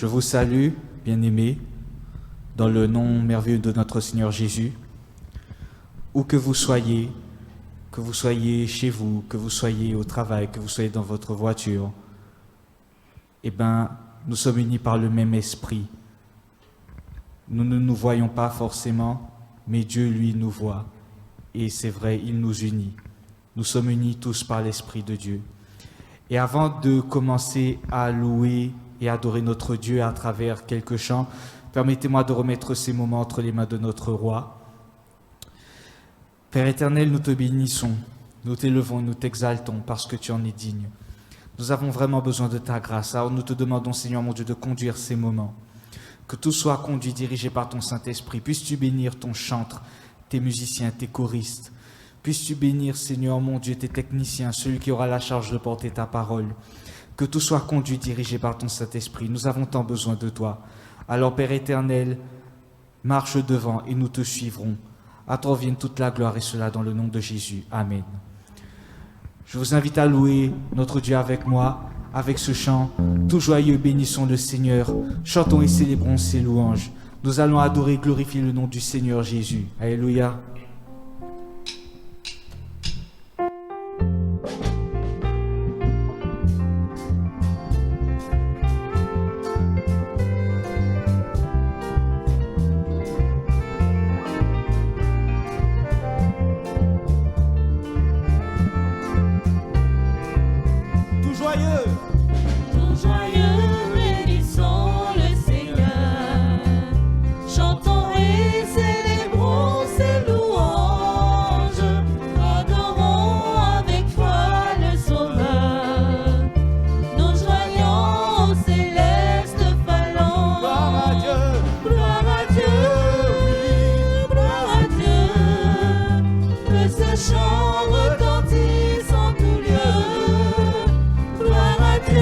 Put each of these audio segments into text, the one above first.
Je vous salue, bien-aimés, dans le nom merveilleux de notre Seigneur Jésus. Où que vous soyez chez vous, que vous soyez au travail, que vous soyez dans votre voiture, nous sommes unis par le même esprit. Nous ne nous voyons pas forcément, mais Dieu, lui, nous voit. Et c'est vrai, il nous unit. Nous sommes unis tous par l'Esprit de Dieu. Et avant de commencer à louer et adorer notre Dieu à travers quelques chants, permettez-moi de remettre ces moments entre les mains de notre Roi. Père éternel, nous te bénissons, nous t'élevons et nous t'exaltons parce que tu en es digne. Nous avons vraiment besoin de ta grâce. Alors nous te demandons, Seigneur mon Dieu, de conduire ces moments. Que tout soit conduit, dirigé par ton Saint-Esprit. Puisses-tu bénir ton chantre, tes musiciens, tes choristes. Puisses-tu bénir, Seigneur mon Dieu, tes techniciens, celui qui aura la charge de porter ta parole. Que tout soit conduit, dirigé par ton Saint-Esprit. Nous avons tant besoin de toi. Alors, Père éternel, marche devant et nous te suivrons. À toi vienne toute la gloire et cela dans le nom de Jésus. Amen. Je vous invite à louer notre Dieu avec moi, avec ce chant. Tout joyeux, bénissons le Seigneur. Chantons et célébrons ses louanges. Nous allons adorer et glorifier le nom du Seigneur Jésus. Alléluia. Chant retentisse en tout lieu, gloire à Dieu.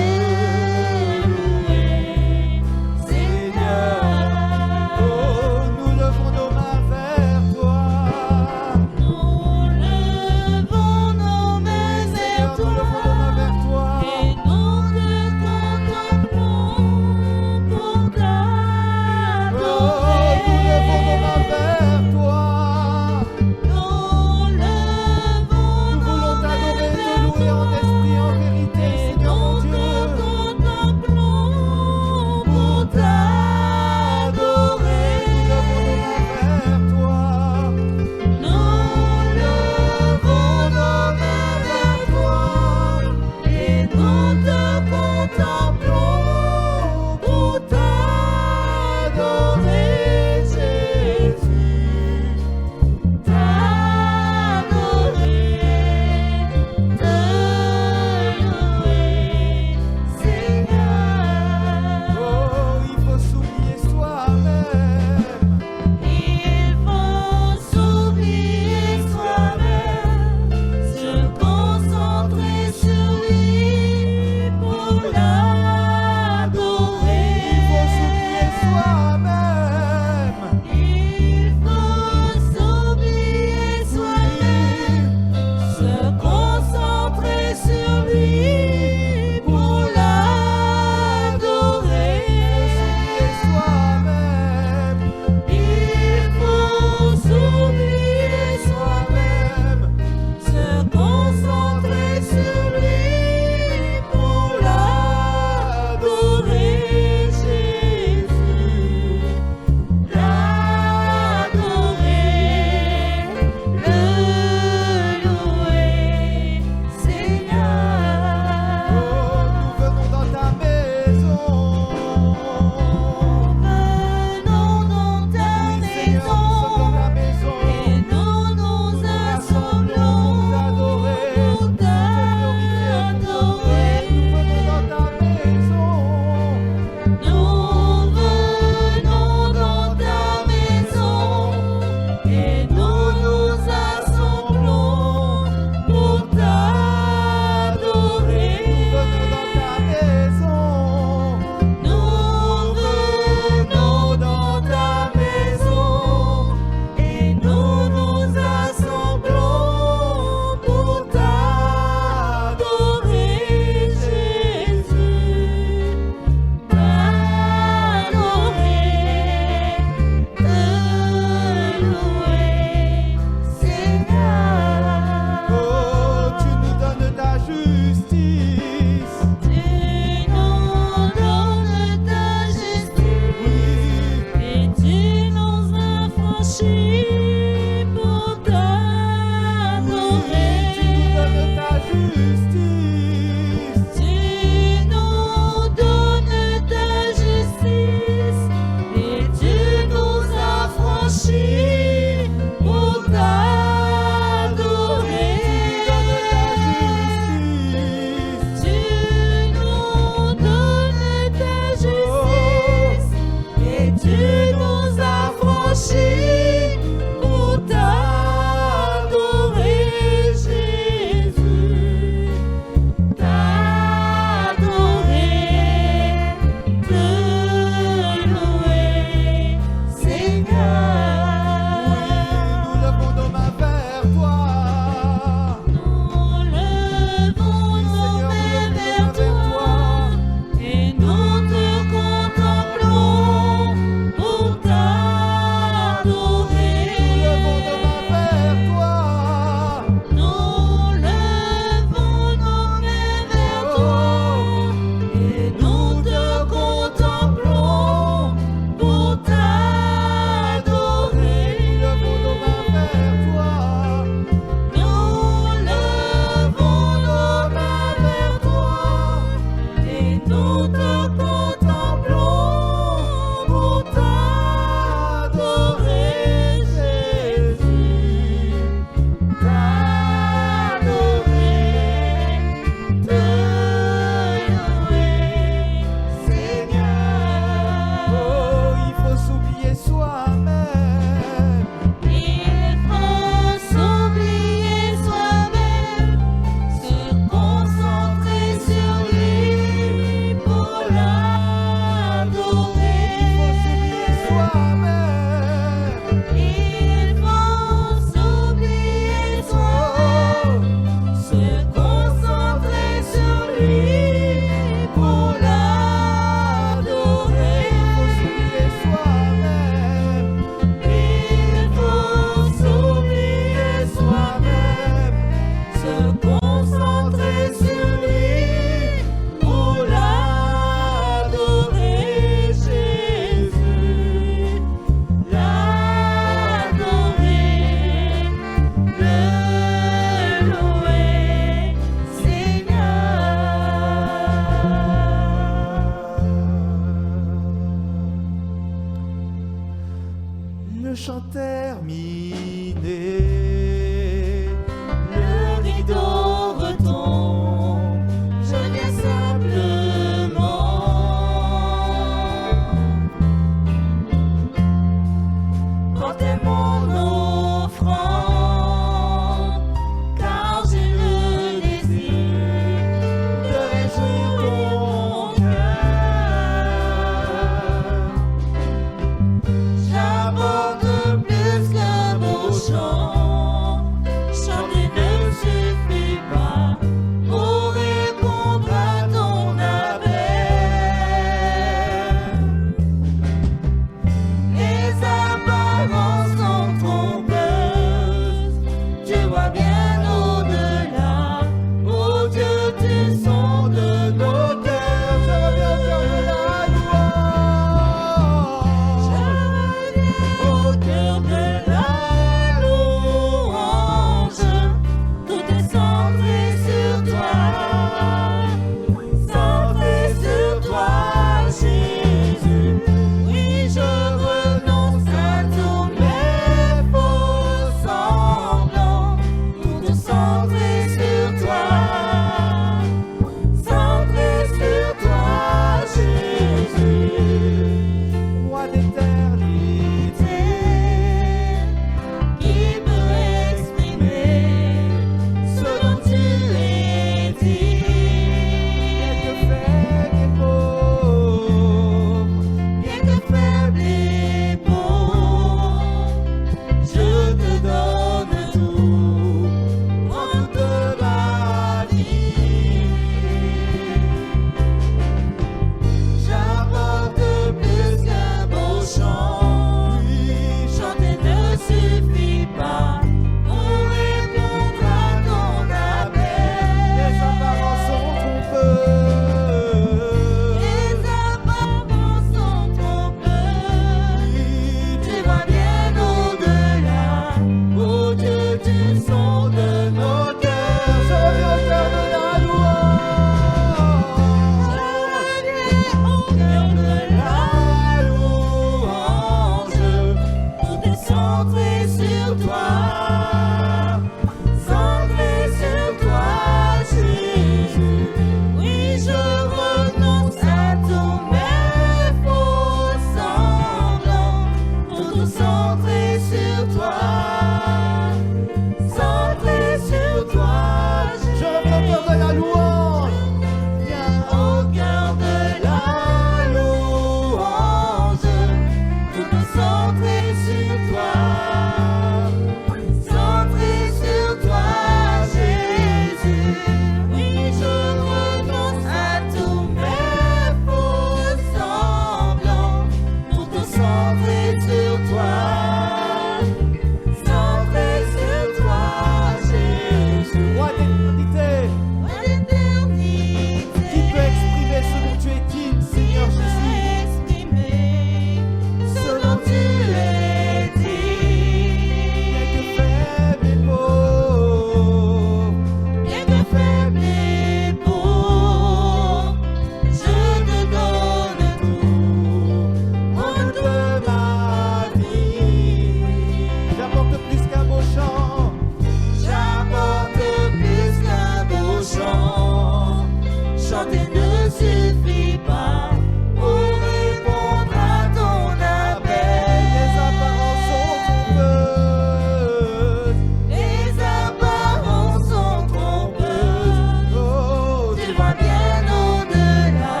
chanter ne suffit pas pour répondre à ton appel. Les apparences sont trompeuses. Les apparences sont trompeuses. Oh, Tu vois bien au-delà.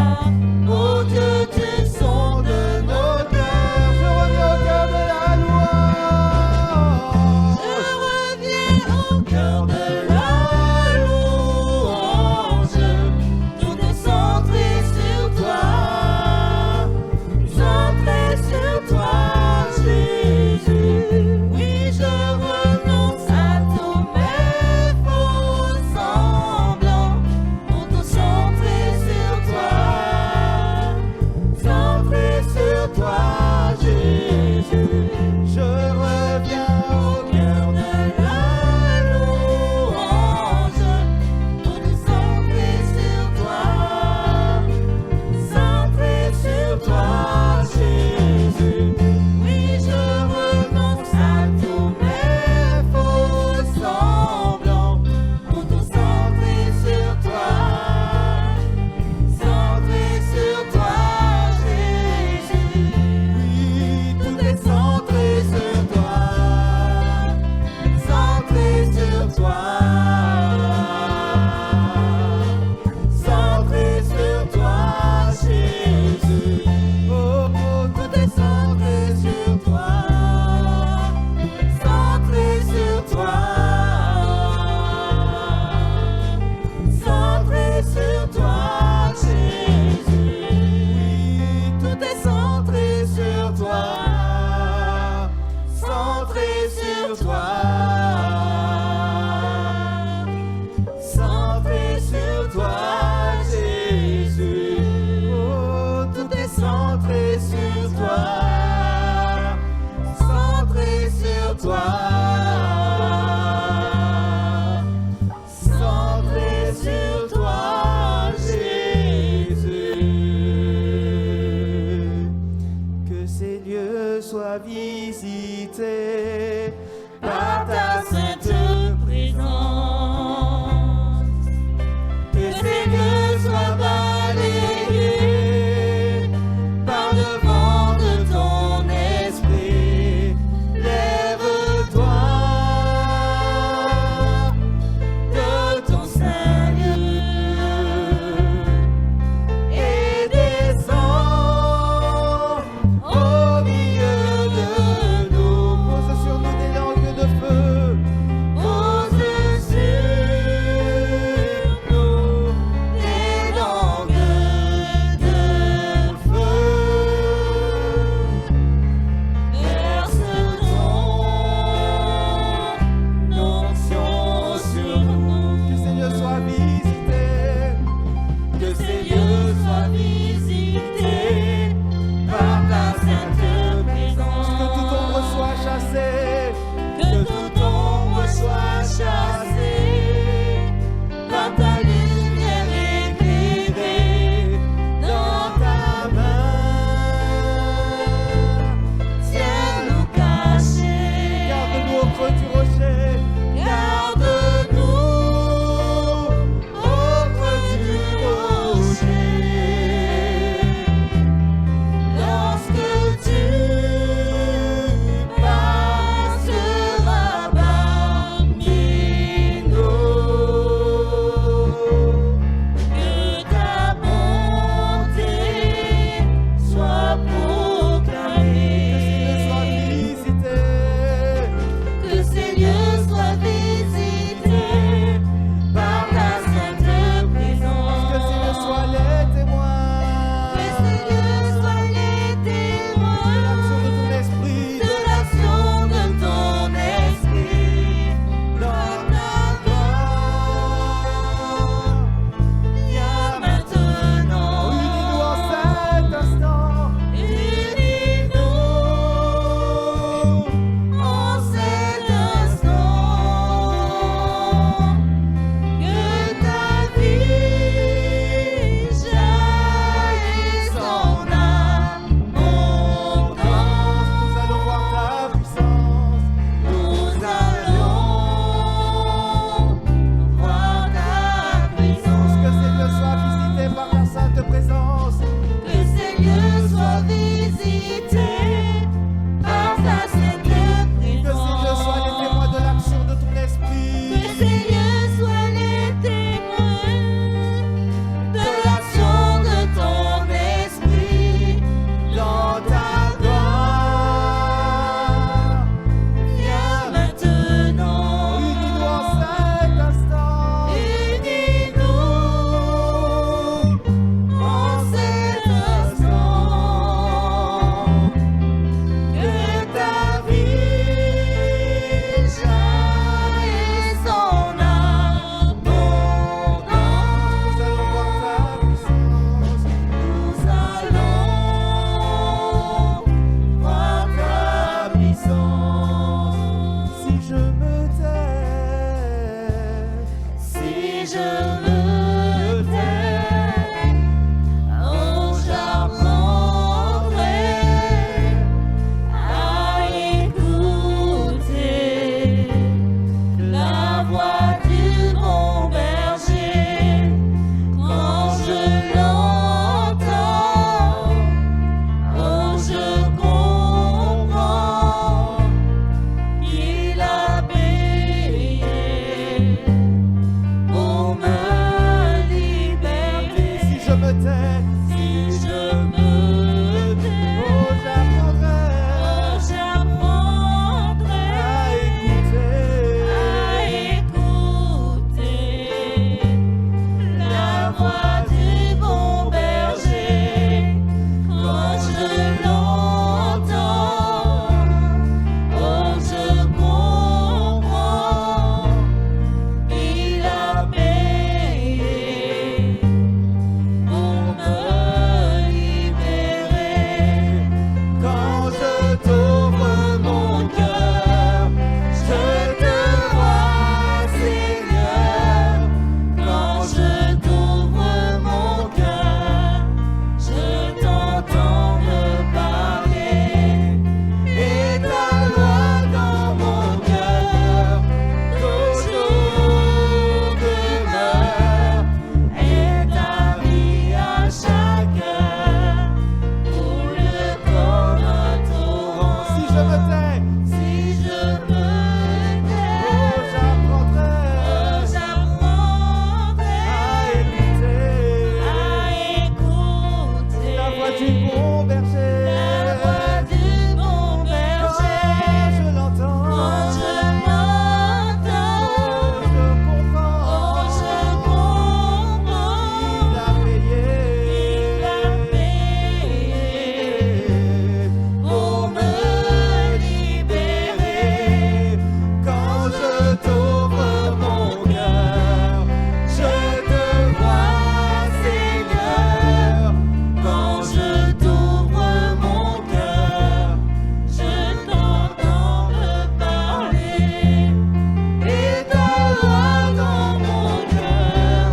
Oh Dieu, tu sondes nos cœurs. je reviens au cœur de la louange. Je reviens au cœur de la louange. Tout est centré sur toi. me tais, oh j'apprendrai à écouter la voix du bon berger quand je l'entends. Oh je comprends, il a payé pour me libérer. Si je me tais, Si je me tais, oh j'apprendrai oh j'apprendrai à écouter à écouter la voix du bon berger quand je l'entends. Oh je comprends, il a payé pour me libérer. quand je t'ouvre mon cœur. Je te vois, Seigneur, quand je t'ouvre mon cœur, je t'entends me parler, et ta loi dans mon cœur, toujours demeure, et ta vie à chaque heure, coule comme un torrent. Si je me tais, Si je me oh tais, j'apprendrai j'apprendrai à écouter à écouter la voix du bon berger. la voix du bon berger. Je l'entends, Quand je l'entends, je comprends, oh je comprends, il a payé, il a payé pour me libérer. quand je t'ouvre mon cœur, Je te vois, Seigneur, quand je t'ouvre mon cœur, je t'entends me parler, et ta loi dans mon cœur,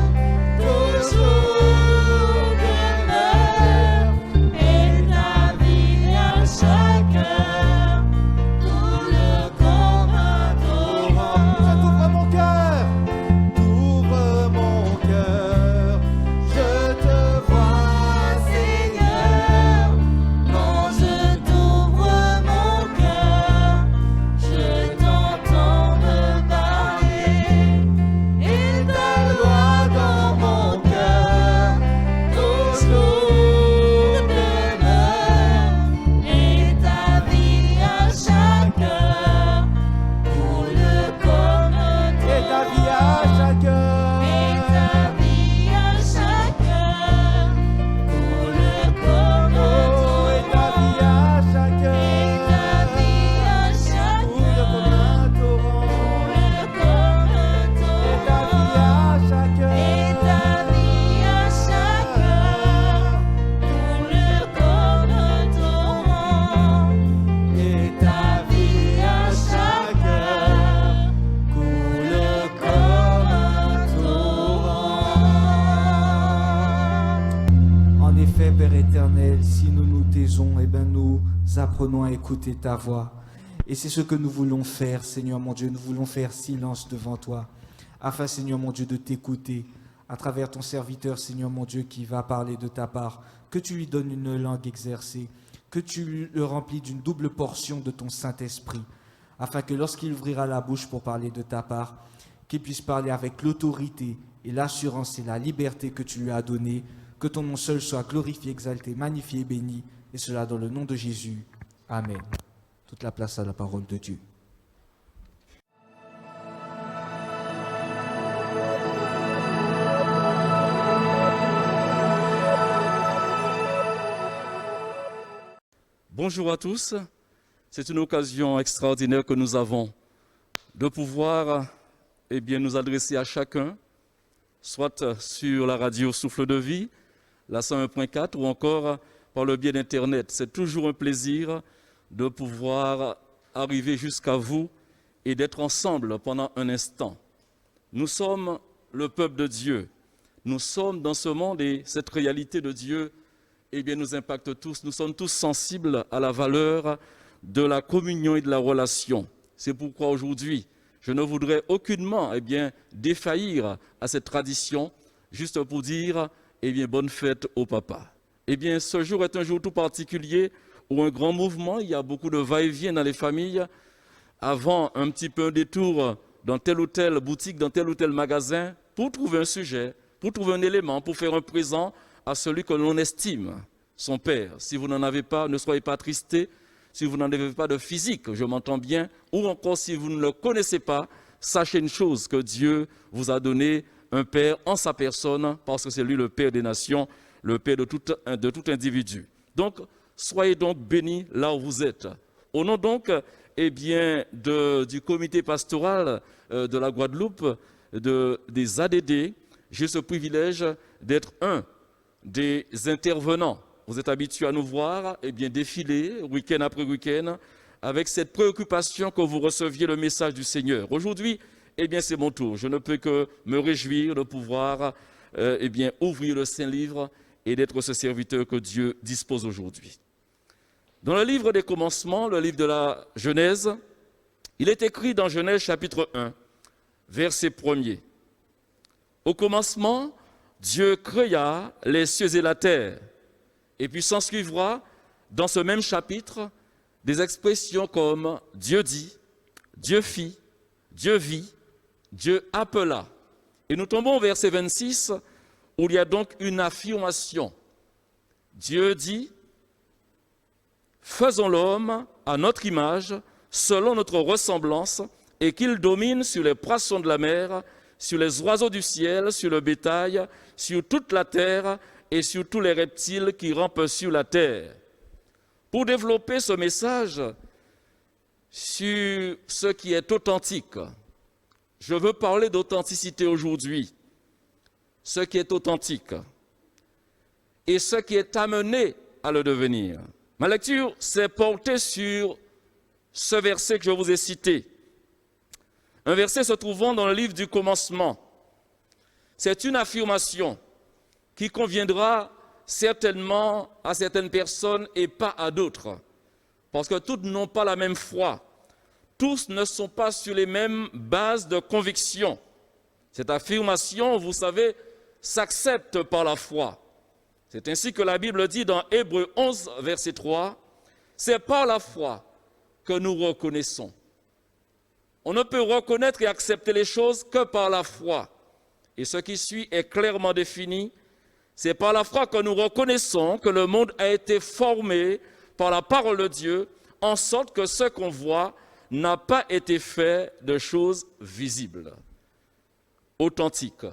toujours demeure, et ta vie à chaque heure, coule comme un torrent. je t'ouvre mon cœur, t'ouvre mon cœur, je te vois, Seigneur, quand je t'ouvre mon cœur, je t'entends me parler, et ta loi dans mon cœur, toujours demeure, et ta vie à chaque heure, coule comme un et ta vie à torrent. chaque Et ta vie à chaque heure coule comme un oh, et ta vie torrent. à chaque Et ta vie à chaque coule comme heure un torrent, coule comme un et ta vie torrent. à chaque Et ta vie à chaque heure coule comme un torrent. Et ta vie à chaque heure coule comme un torrent. En effet, Père éternel, si nous nous taisons, eh ben nous apprenons à écouter ta voix. Et c'est ce que nous voulons faire, Seigneur mon Dieu. Nous voulons faire silence devant toi, afin, Seigneur mon Dieu, de t'écouter à travers ton serviteur, Seigneur mon Dieu, qui va parler de ta part. Que tu lui donnes une langue exercée, que tu le remplis d'une double portion de ton Saint-Esprit, afin que lorsqu'il ouvrira la bouche pour parler de ta part, qu'il puisse parler avec l'autorité et l'assurance et la liberté que tu lui as donnée. Que ton nom seul soit glorifié, exalté, magnifié et béni, et cela dans le nom de Jésus. Amen. Toute la place à la parole de Dieu. Bonjour à tous. C'est une occasion extraordinaire que nous avons de pouvoir nous adresser à chacun, soit sur la radio Souffle de Vie, la 101.4 ou encore par le biais d'Internet. C'est toujours un plaisir de pouvoir arriver jusqu'à vous et d'être ensemble pendant un instant. Nous sommes le peuple de Dieu. Nous sommes dans ce monde et cette réalité de Dieu, eh bien, nous impacte tous. Nous sommes tous sensibles à la valeur de la communion et de la relation. C'est pourquoi aujourd'hui, je ne voudrais aucunement, eh bien, défaillir à cette tradition, juste pour dire, eh bien, bonne fête au papa. Eh bien, ce jour est un jour tout particulier où un grand mouvement, il y a beaucoup de va-et-vient dans les familles. Avant, un petit peu un détour dans telle ou telle boutique, dans tel ou tel magasin, pour trouver un sujet, pour trouver un élément, pour faire un présent à celui que l'on estime, son père. Si vous n'en avez pas, ne soyez pas attristés. Si vous n'en avez pas de physique, je m'entends bien, ou encore si vous ne le connaissez pas, sachez une chose, que Dieu vous a donné un père en sa personne, parce que c'est lui le père des nations, le père de tout individu. Donc, soyez donc bénis là où vous êtes. Au nom donc, eh bien, du comité pastoral de la Guadeloupe, des ADD, j'ai ce privilège d'être un des intervenants. Vous êtes habitués à nous voir, eh bien, défiler week-end après week-end avec cette préoccupation que vous receviez le message du Seigneur. Aujourd'hui, eh bien, c'est mon tour. Je ne peux que me réjouir de pouvoir eh bien, ouvrir le Saint-Livre et d'être ce serviteur que Dieu dispose aujourd'hui. Dans le livre des commencements, le livre de la Genèse, il est écrit dans Genèse chapitre 1, verset 1er. Au commencement, Dieu créa les cieux et la terre. Et puis s'en suivra, dans ce même chapitre, des expressions comme Dieu dit, Dieu fit, Dieu vit, Dieu appela. Et nous tombons au verset 26, où il y a donc une affirmation. Dieu dit, faisons l'homme à notre image, selon notre ressemblance, et qu'il domine sur les poissons de la mer, sur les oiseaux du ciel, sur le bétail, sur toute la terre et sur tous les reptiles qui rampent sur la terre. Pour développer ce message sur ce qui est authentique, je veux parler d'authenticité aujourd'hui. Ce qui est authentique et ce qui est amené à le devenir. Ma lecture s'est portée sur ce verset que je vous ai cité. Un verset se trouvant dans le livre du commencement. C'est une affirmation qui conviendra certainement à certaines personnes et pas à d'autres. Parce que toutes n'ont pas la même foi. Tous ne sont pas sur les mêmes bases de conviction. Cette affirmation, vous savez, s'accepte par la foi. C'est ainsi que la Bible dit dans Hébreux 11, verset 3, « C'est par la foi que nous reconnaissons. » On ne peut reconnaître et accepter les choses que par la foi. Et ce qui suit est clairement défini. C'est par la foi que nous reconnaissons que le monde a été formé par la parole de Dieu, en sorte que ce qu'on voit n'a pas été fait de choses visibles, authentiques.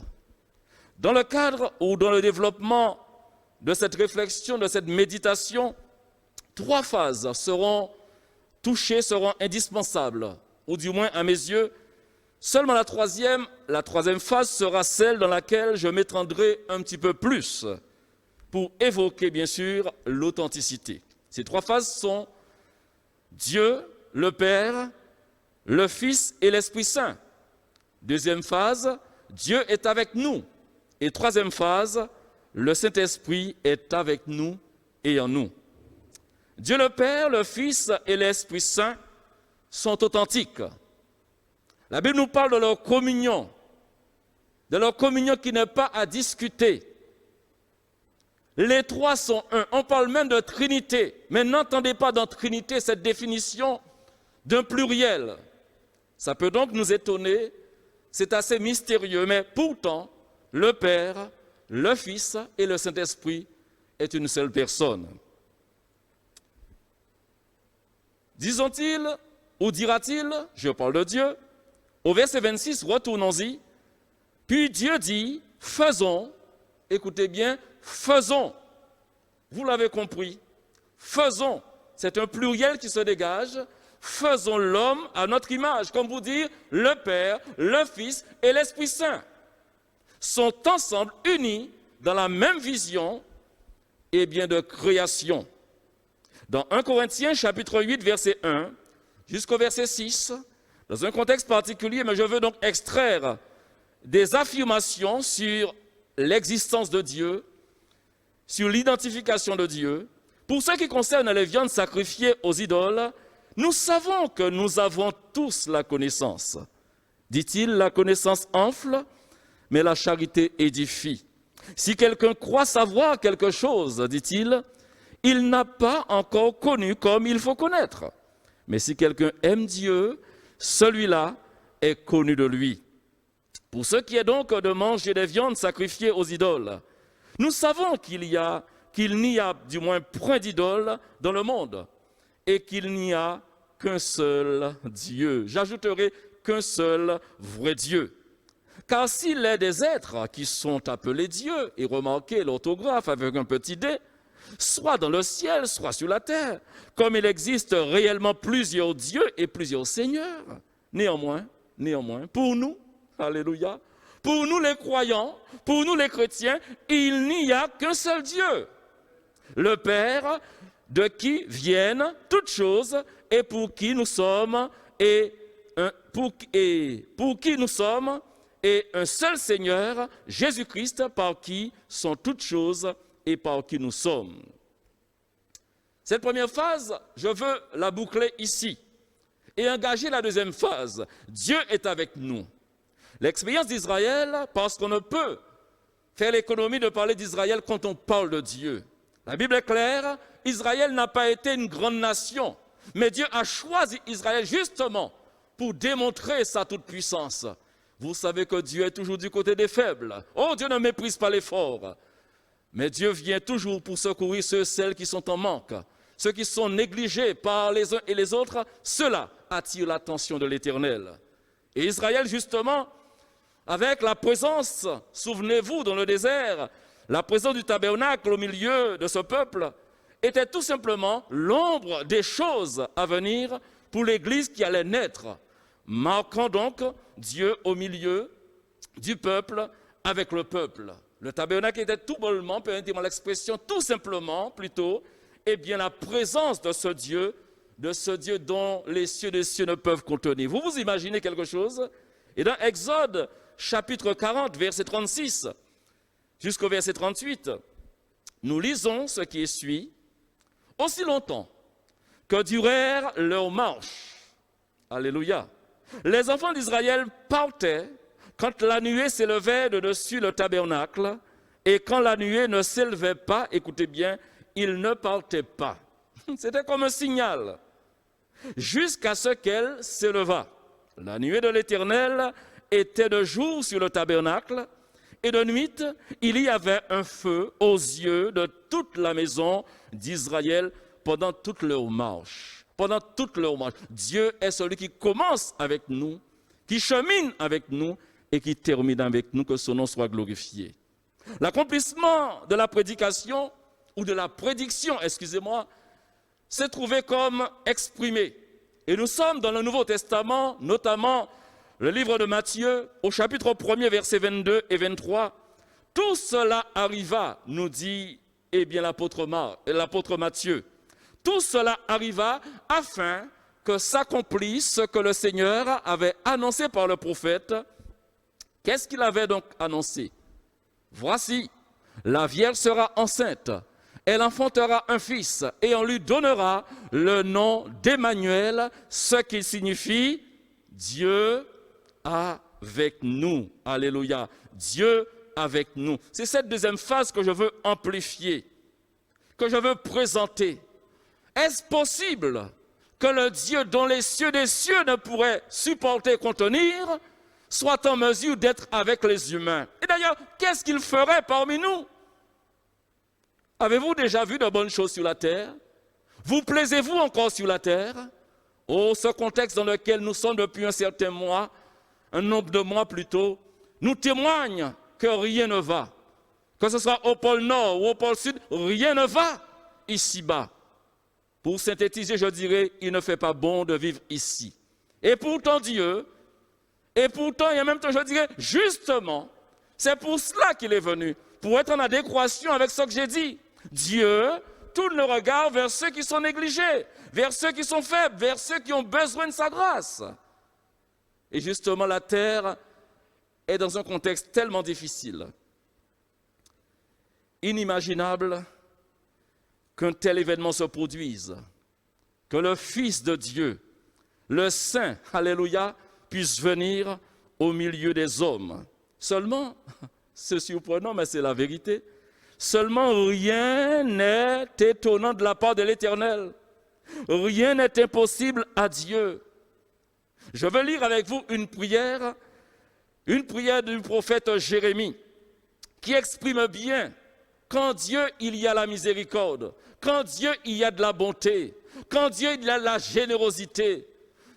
Dans le cadre ou dans le développement de cette réflexion, de cette méditation, 3 phases seront touchées, seront indispensables, ou du moins à mes yeux. Seulement la troisième phase sera celle dans laquelle je m'étendrai un petit peu plus pour évoquer bien sûr l'authenticité. Ces 3 phases sont Dieu, le Père, le Fils et l'Esprit Saint. Deuxième phase, Dieu est avec nous. Et troisième phase, le Saint-Esprit est avec nous et en nous. Dieu le Père, le Fils et l'Esprit Saint sont authentiques. La Bible nous parle de leur communion qui n'est pas à discuter. Les 3 sont un. On parle même de Trinité, mais n'entendez pas dans Trinité cette définition d'un pluriel. Ça peut donc nous étonner, c'est assez mystérieux, mais pourtant, le Père, le Fils et le Saint-Esprit est une seule personne. Disons-ils, ou dira-t-il, je parle de Dieu, au verset 26, retournons-y, puis Dieu dit, faisons, écoutez bien, faisons. Vous l'avez compris, faisons. C'est un pluriel qui se dégage. Faisons l'homme à notre image. Comme vous dire, le Père, le Fils et l'Esprit Saint sont ensemble unis dans la même vision et bien de création. Dans 1 Corinthiens chapitre 8, verset 1 jusqu'au verset 6, dans un contexte particulier, mais je veux donc extraire des affirmations sur l'existence de Dieu, sur l'identification de Dieu. Pour ce qui concerne les viandes sacrifiées aux idoles, nous savons que nous avons tous la connaissance. Dit-il, la connaissance enfle, mais la charité édifie. Si quelqu'un croit savoir quelque chose, dit-il, il n'a pas encore connu comme il faut connaître. Mais si quelqu'un aime Dieu, celui-là est connu de lui. Pour ce qui est donc de manger des viandes sacrifiées aux idoles, nous savons qu'il n'y a du moins point d'idole dans le monde et qu'il n'y a qu'un seul Dieu. J'ajouterai qu'un seul vrai Dieu. Car s'il est des êtres qui sont appelés dieux, et remarquez l'orthographe avec un petit d, soit dans le ciel, soit sur la terre, comme il existe réellement plusieurs dieux et plusieurs seigneurs. Néanmoins, pour nous, alléluia, pour nous les croyants, pour nous les chrétiens, il n'y a qu'un seul Dieu, le Père, de qui viennent toutes choses et pour qui nous sommes, et un seul Seigneur, Jésus-Christ, par qui sont toutes choses et par qui nous sommes. Cette première phase, je veux la boucler ici et engager la deuxième phase. Dieu est avec nous. L'expérience d'Israël, parce qu'on ne peut faire l'économie de parler d'Israël quand on parle de Dieu. La Bible est claire, Israël n'a pas été une grande nation, mais Dieu a choisi Israël justement pour démontrer sa toute-puissance. Vous savez que Dieu est toujours du côté des faibles. Oh, Dieu ne méprise pas les forts. Mais Dieu vient toujours pour secourir ceux et celles qui sont en manque. Ceux qui sont négligés par les uns et les autres, ceux-là attirent l'attention de l'Éternel. Et Israël, justement, avec la présence, souvenez-vous, dans le désert, la présence du tabernacle au milieu de ce peuple, était tout simplement l'ombre des choses à venir pour l'Église qui allait naître, marquant donc Dieu au milieu du peuple avec le peuple. Le tabernacle était tout bonnement, permettez-moi l'expression, tout simplement plutôt, eh bien la présence de ce Dieu dont les cieux des cieux ne peuvent contenir. Vous vous imaginez quelque chose? Et dans Exode, chapitre 40, verset 36, jusqu'au verset 38, nous lisons ce qui suit. Aussi longtemps que durèrent leurs marches, alléluia, les enfants d'Israël partaient quand la nuée s'élevait de dessus le tabernacle, et quand la nuée ne s'élevait pas, écoutez bien, ils ne partaient pas. C'était comme un signal, jusqu'à ce qu'elle s'éleva. La nuée de l'Éternel était de jour sur le tabernacle, et de nuit, il y avait un feu aux yeux de toute la maison d'Israël pendant toute leur marche. Pendant toute leur marche. Dieu est celui qui commence avec nous, qui chemine avec nous et qui termine avec nous, que son nom soit glorifié. L'accomplissement de la prédication, ou de la prédiction, excusez-moi, s'est trouvé comme exprimé. Et nous sommes dans le Nouveau Testament, notamment le livre de Matthieu, au chapitre 1er, versets 22 et 23. Tout cela arriva, nous dit l'apôtre Matthieu. Tout cela arriva afin que s'accomplisse ce que le Seigneur avait annoncé par le prophète. Qu'est-ce qu'il avait donc annoncé? Voici, la Vierge sera enceinte, elle enfantera un fils, et on lui donnera le nom d'Emmanuel, ce qui signifie Dieu avec nous. Alléluia. Dieu avec nous. C'est cette deuxième phase que je veux amplifier, que je veux présenter. Est-ce possible que le Dieu dont les cieux des cieux ne pourraient supporter, contenir, soit en mesure d'être avec les humains? Et d'ailleurs, qu'est-ce qu'il ferait parmi nous? Avez-vous déjà vu de bonnes choses sur la terre? Vous plaisez-vous encore sur la terre? Oh, ce contexte dans lequel nous sommes depuis un certain mois, un nombre de mois plutôt, nous témoigne que rien ne va. Que ce soit au pôle Nord ou au pôle Sud, rien ne va ici-bas. Pour synthétiser, je dirais, il ne fait pas bon de vivre ici. Et pourtant Dieu, et en même temps je dirais, justement, c'est pour cela qu'il est venu, pour être en adéquation avec ce que j'ai dit. Dieu tourne le regard vers ceux qui sont négligés, vers ceux qui sont faibles, vers ceux qui ont besoin de sa grâce. Et justement, la terre est dans un contexte tellement difficile, inimaginable qu'un tel événement se produise, que le Fils de Dieu, le Saint, alléluia, puisse venir au milieu des hommes. Seulement, c'est surprenant, mais c'est la vérité, seulement rien n'est étonnant de la part de l'Éternel. Rien n'est impossible à Dieu. Je veux lire avec vous une prière du prophète Jérémie, qui exprime bien quand Dieu il y a la miséricorde, quand Dieu il y a de la bonté, quand Dieu il y a de la générosité.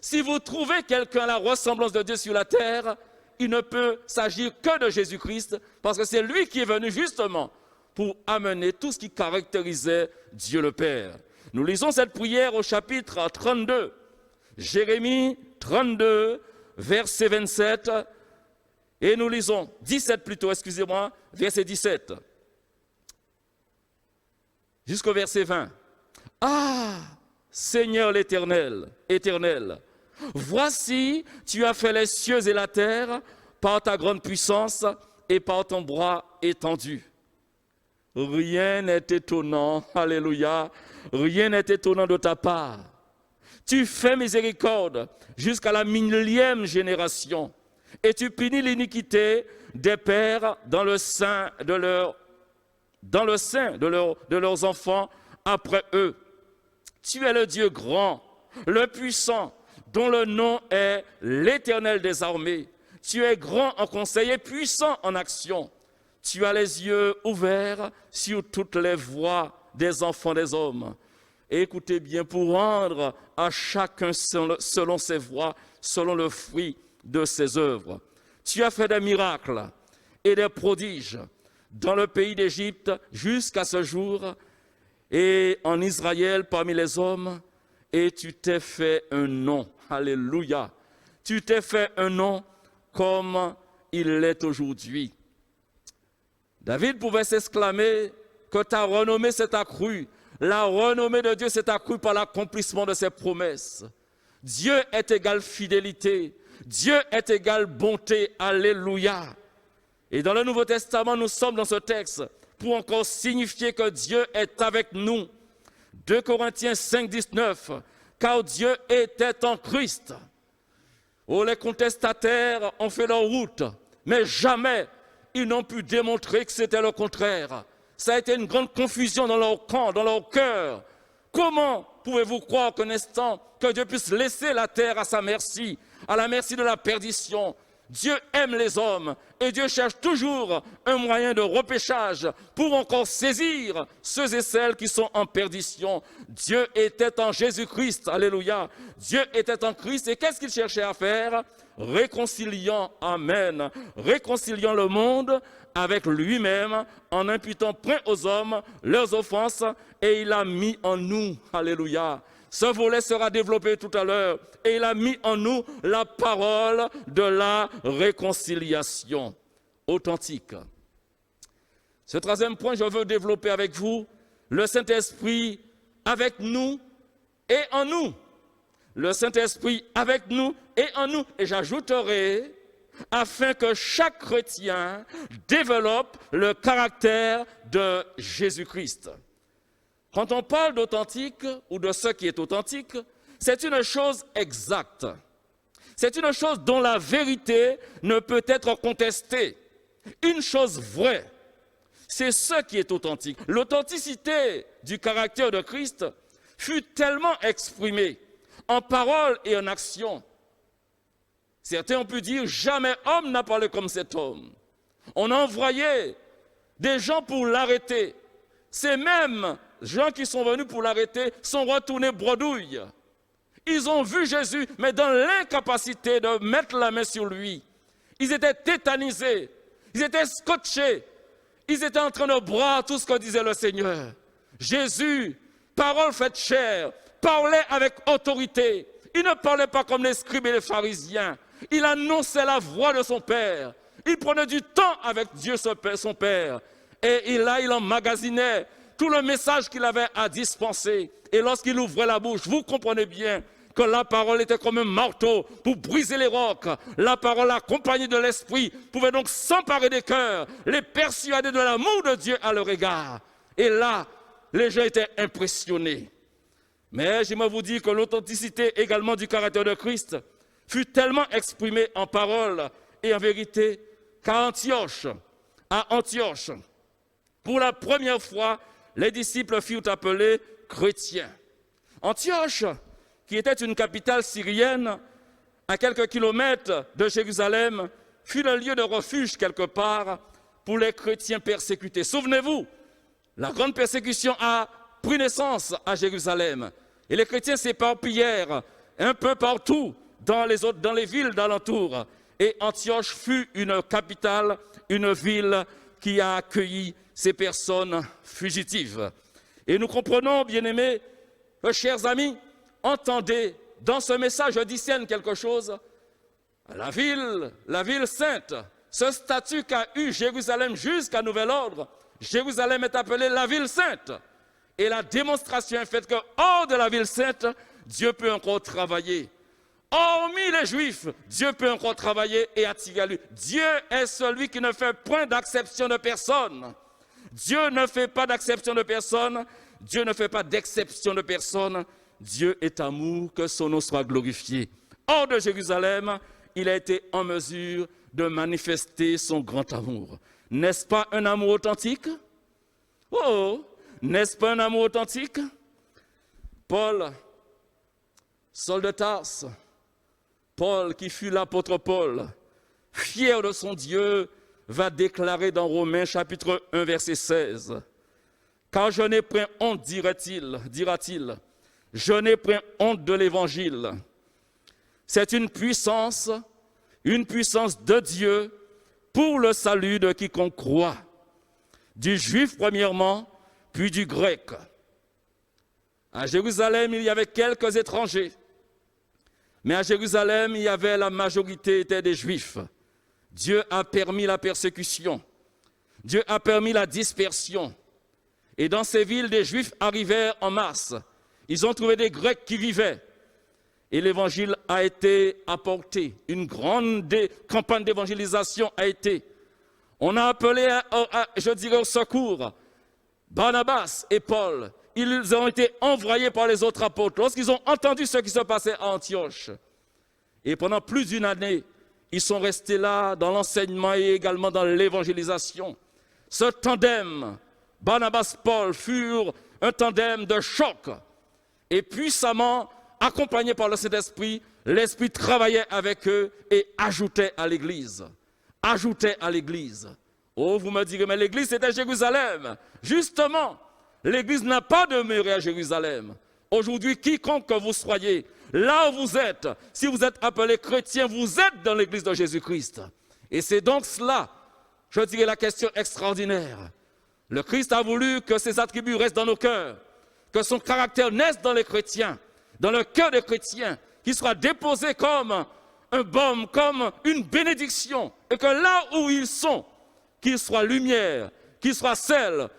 Si vous trouvez quelqu'un à la ressemblance de Dieu sur la terre, il ne peut s'agir que de Jésus-Christ, parce que c'est lui qui est venu justement pour amener tout ce qui caractérisait Dieu le Père. Nous lisons cette prière au chapitre 32, Jérémie 32, verset 27, et nous lisons 17 plutôt, excusez-moi, verset 17, jusqu'au verset 20. Ah, Seigneur l'Éternel, éternel, voici, tu as fait les cieux et la terre par ta grande puissance et par ton bras étendu. Rien n'est étonnant, alléluia, rien n'est étonnant de ta part. Tu fais miséricorde jusqu'à la 1000e génération et tu punis l'iniquité des pères dans le sein de leurs enfants après eux. Tu es le Dieu grand, le puissant, dont le nom est l'Éternel des armées. Tu es grand en conseil et puissant en action. Tu as les yeux ouverts sur toutes les voies des enfants des hommes. Et écoutez bien, pour rendre à chacun selon ses voies, selon le fruit de ses œuvres. Tu as fait des miracles et des prodiges dans le pays d'Égypte jusqu'à ce jour et en Israël parmi les hommes, et tu t'es fait un nom. Alléluia. Tu t'es fait un nom comme il l'est aujourd'hui. David pouvait s'exclamer que ta renommée s'est accrue. La renommée de Dieu s'est accrue par l'accomplissement de ses promesses. Dieu est égal fidélité. Dieu est égal bonté. Alléluia. Et dans le Nouveau Testament, nous sommes dans ce texte pour encore signifier que Dieu est avec nous. 2 Corinthiens 5, 19. Car Dieu était en Christ. Oh, les contestataires ont fait leur route, mais jamais ils n'ont pu démontrer que c'était le contraire. Ça a été une grande confusion dans leur camp, dans leur cœur. Comment pouvez-vous croire qu'un instant que Dieu puisse laisser la terre à sa merci, à la merci de la perdition? Dieu aime les hommes et Dieu cherche toujours un moyen de repêchage pour encore saisir ceux et celles qui sont en perdition. Dieu était en Jésus-Christ, alléluia. Dieu était en Christ et qu'est-ce qu'il cherchait à faire? Réconciliant, amen, réconciliant le monde avec lui-même en imputant point aux hommes leurs offenses et il a mis en nous, alléluia. Ce volet sera développé tout à l'heure. Et il a mis en nous la parole de la réconciliation authentique. Ce troisième point, je veux développer avec vous le Saint-Esprit avec nous et en nous. Le Saint-Esprit avec nous et en nous. Et j'ajouterai, afin que chaque chrétien développe le caractère de Jésus-Christ. Quand on parle d'authentique ou de ce qui est authentique, c'est une chose exacte. C'est une chose dont la vérité ne peut être contestée. Une chose vraie. C'est ce qui est authentique. L'authenticité du caractère de Christ fut tellement exprimée en parole et en action. Certains ont pu dire, jamais homme n'a parlé comme cet homme. On a envoyé des gens pour l'arrêter. Ces mêmes gens qui sont venus pour l'arrêter sont retournés bredouilles. Ils ont vu Jésus, mais dans l'incapacité de mettre la main sur lui. Ils étaient tétanisés, ils étaient scotchés, ils étaient en train de boire tout ce que disait le Seigneur. Jésus, parole faite chair, parlait avec autorité. Il ne parlait pas comme les scribes et les pharisiens. Il annonçait la voix de son Père. Il prenait du temps avec Dieu, son Père. Et il emmagasinait tout le message qu'il avait à dispenser. Et lorsqu'il ouvrait la bouche, vous comprenez bien que la parole était comme un marteau pour briser les rocs. La parole accompagnée de l'esprit pouvait donc s'emparer des cœurs, les persuader de l'amour de Dieu à leur égard. Et là, les gens étaient impressionnés. Mais j'aimerais vous dire que l'authenticité également du caractère de Christ fut tellement exprimée en parole et en vérité qu'à Antioche, pour la première fois, les disciples furent appelés chrétiens. Antioche, qui était une capitale syrienne, à quelques kilomètres de Jérusalem, fut un lieu de refuge quelque part pour les chrétiens persécutés. Souvenez-vous, la grande persécution a pris naissance à Jérusalem et les chrétiens s'éparpillèrent un peu partout dans les villes d'alentour. Et Antioche fut une capitale, une ville qui a accueilli ces personnes fugitives. Et nous comprenons, bien-aimés, chers amis, entendez, dans ce message, je discerne quelque chose. La ville sainte, ce statut qu'a eu Jérusalem jusqu'à nouvel ordre, Jérusalem est appelée la ville sainte. Et la démonstration est faite que hors de la ville sainte, Dieu peut encore travailler. Hormis les Juifs, Dieu peut encore travailler et attirer à lui. Dieu est celui qui ne fait point d'acception de personne. Dieu ne fait pas d'acception de personne. Dieu ne fait pas d'exception de personne. Dieu est amour, que son nom soit glorifié. Hors de Jérusalem, il a été en mesure de manifester son grand amour. N'est-ce pas un amour authentique? Oh, n'est-ce pas un amour authentique? Paul, Saul de Tarse, Paul qui fut l'apôtre Paul, fier de son Dieu, va déclarer dans Romains chapitre 1 verset 16. Car je n'ai point honte, dira-t-il, je n'ai point honte de l'évangile. C'est une puissance de Dieu pour le salut de quiconque croit, du juif premièrement, puis du grec. À Jérusalem, il y avait quelques étrangers, mais à Jérusalem, il y avait la majorité étaient des juifs. Dieu a permis la persécution, Dieu a permis la dispersion. Et dans ces villes, des juifs arrivèrent en masse. Ils ont trouvé des Grecs qui vivaient. Et l'évangile a été apporté. Une grande campagne d'évangélisation a été. On a appelé, au secours Barnabas et Paul. Ils ont été envoyés par les autres apôtres lorsqu'ils ont entendu ce qui se passait à Antioche. Et pendant plus d'une année, ils sont restés là dans l'enseignement et également dans l'évangélisation. Ce tandem, Barnabas-Paul, furent un tandem de choc. Et puissamment accompagnés par le Saint-Esprit, l'Esprit travaillait avec eux et ajoutait à l'Église. Oh, vous me direz, mais l'Église c'était Jérusalem. Justement, l'Église n'a pas demeuré à Jérusalem. Aujourd'hui, quiconque que vous soyez, là où vous êtes, si vous êtes appelé chrétien, vous êtes dans l'Église de Jésus-Christ. Et c'est donc cela, je dirais, la question extraordinaire. Le Christ a voulu que ses attributs restent dans nos cœurs, que son caractère naisse dans les chrétiens, dans le cœur des chrétiens, qu'il soit déposé comme un baume, comme une bénédiction, et que là où ils sont, qu'il soit lumière, qu'il soit sel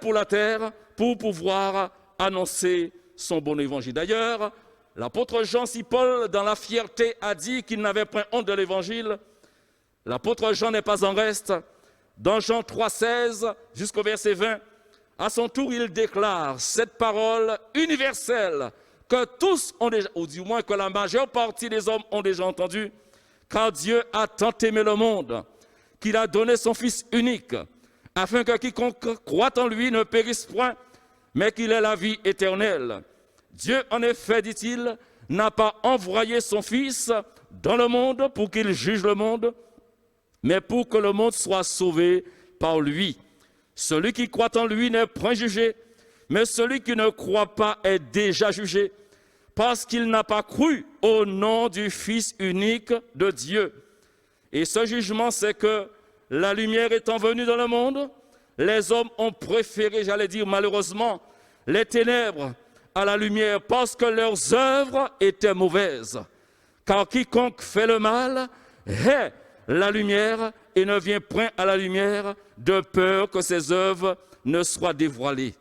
pour la terre, pour pouvoir annoncer son bon évangile. D'ailleurs, l'apôtre Jean, si Paul, dans la fierté, a dit qu'il n'avait point honte de l'évangile, l'apôtre Jean n'est pas en reste. Dans Jean 3,16 jusqu'au verset 20, à son tour, il déclare cette parole universelle que tous ont déjà, ou du moins que la majeure partie des hommes ont déjà entendue, car Dieu a tant aimé le monde qu'il a donné son Fils unique, afin que quiconque croit en lui ne périsse point, mais qu'il ait la vie éternelle. Dieu, en effet, dit-il, n'a pas envoyé son Fils dans le monde pour qu'il juge le monde, mais pour que le monde soit sauvé par lui. Celui qui croit en lui n'est point jugé, mais celui qui ne croit pas est déjà jugé, parce qu'il n'a pas cru au nom du Fils unique de Dieu. Et ce jugement, c'est que la lumière étant venue dans le monde, les hommes ont préféré, j'allais dire malheureusement, les ténèbres à la lumière, parce que leurs œuvres étaient mauvaises. Car quiconque fait le mal hait la lumière et ne vient point à la lumière, de peur que ses œuvres ne soient dévoilées.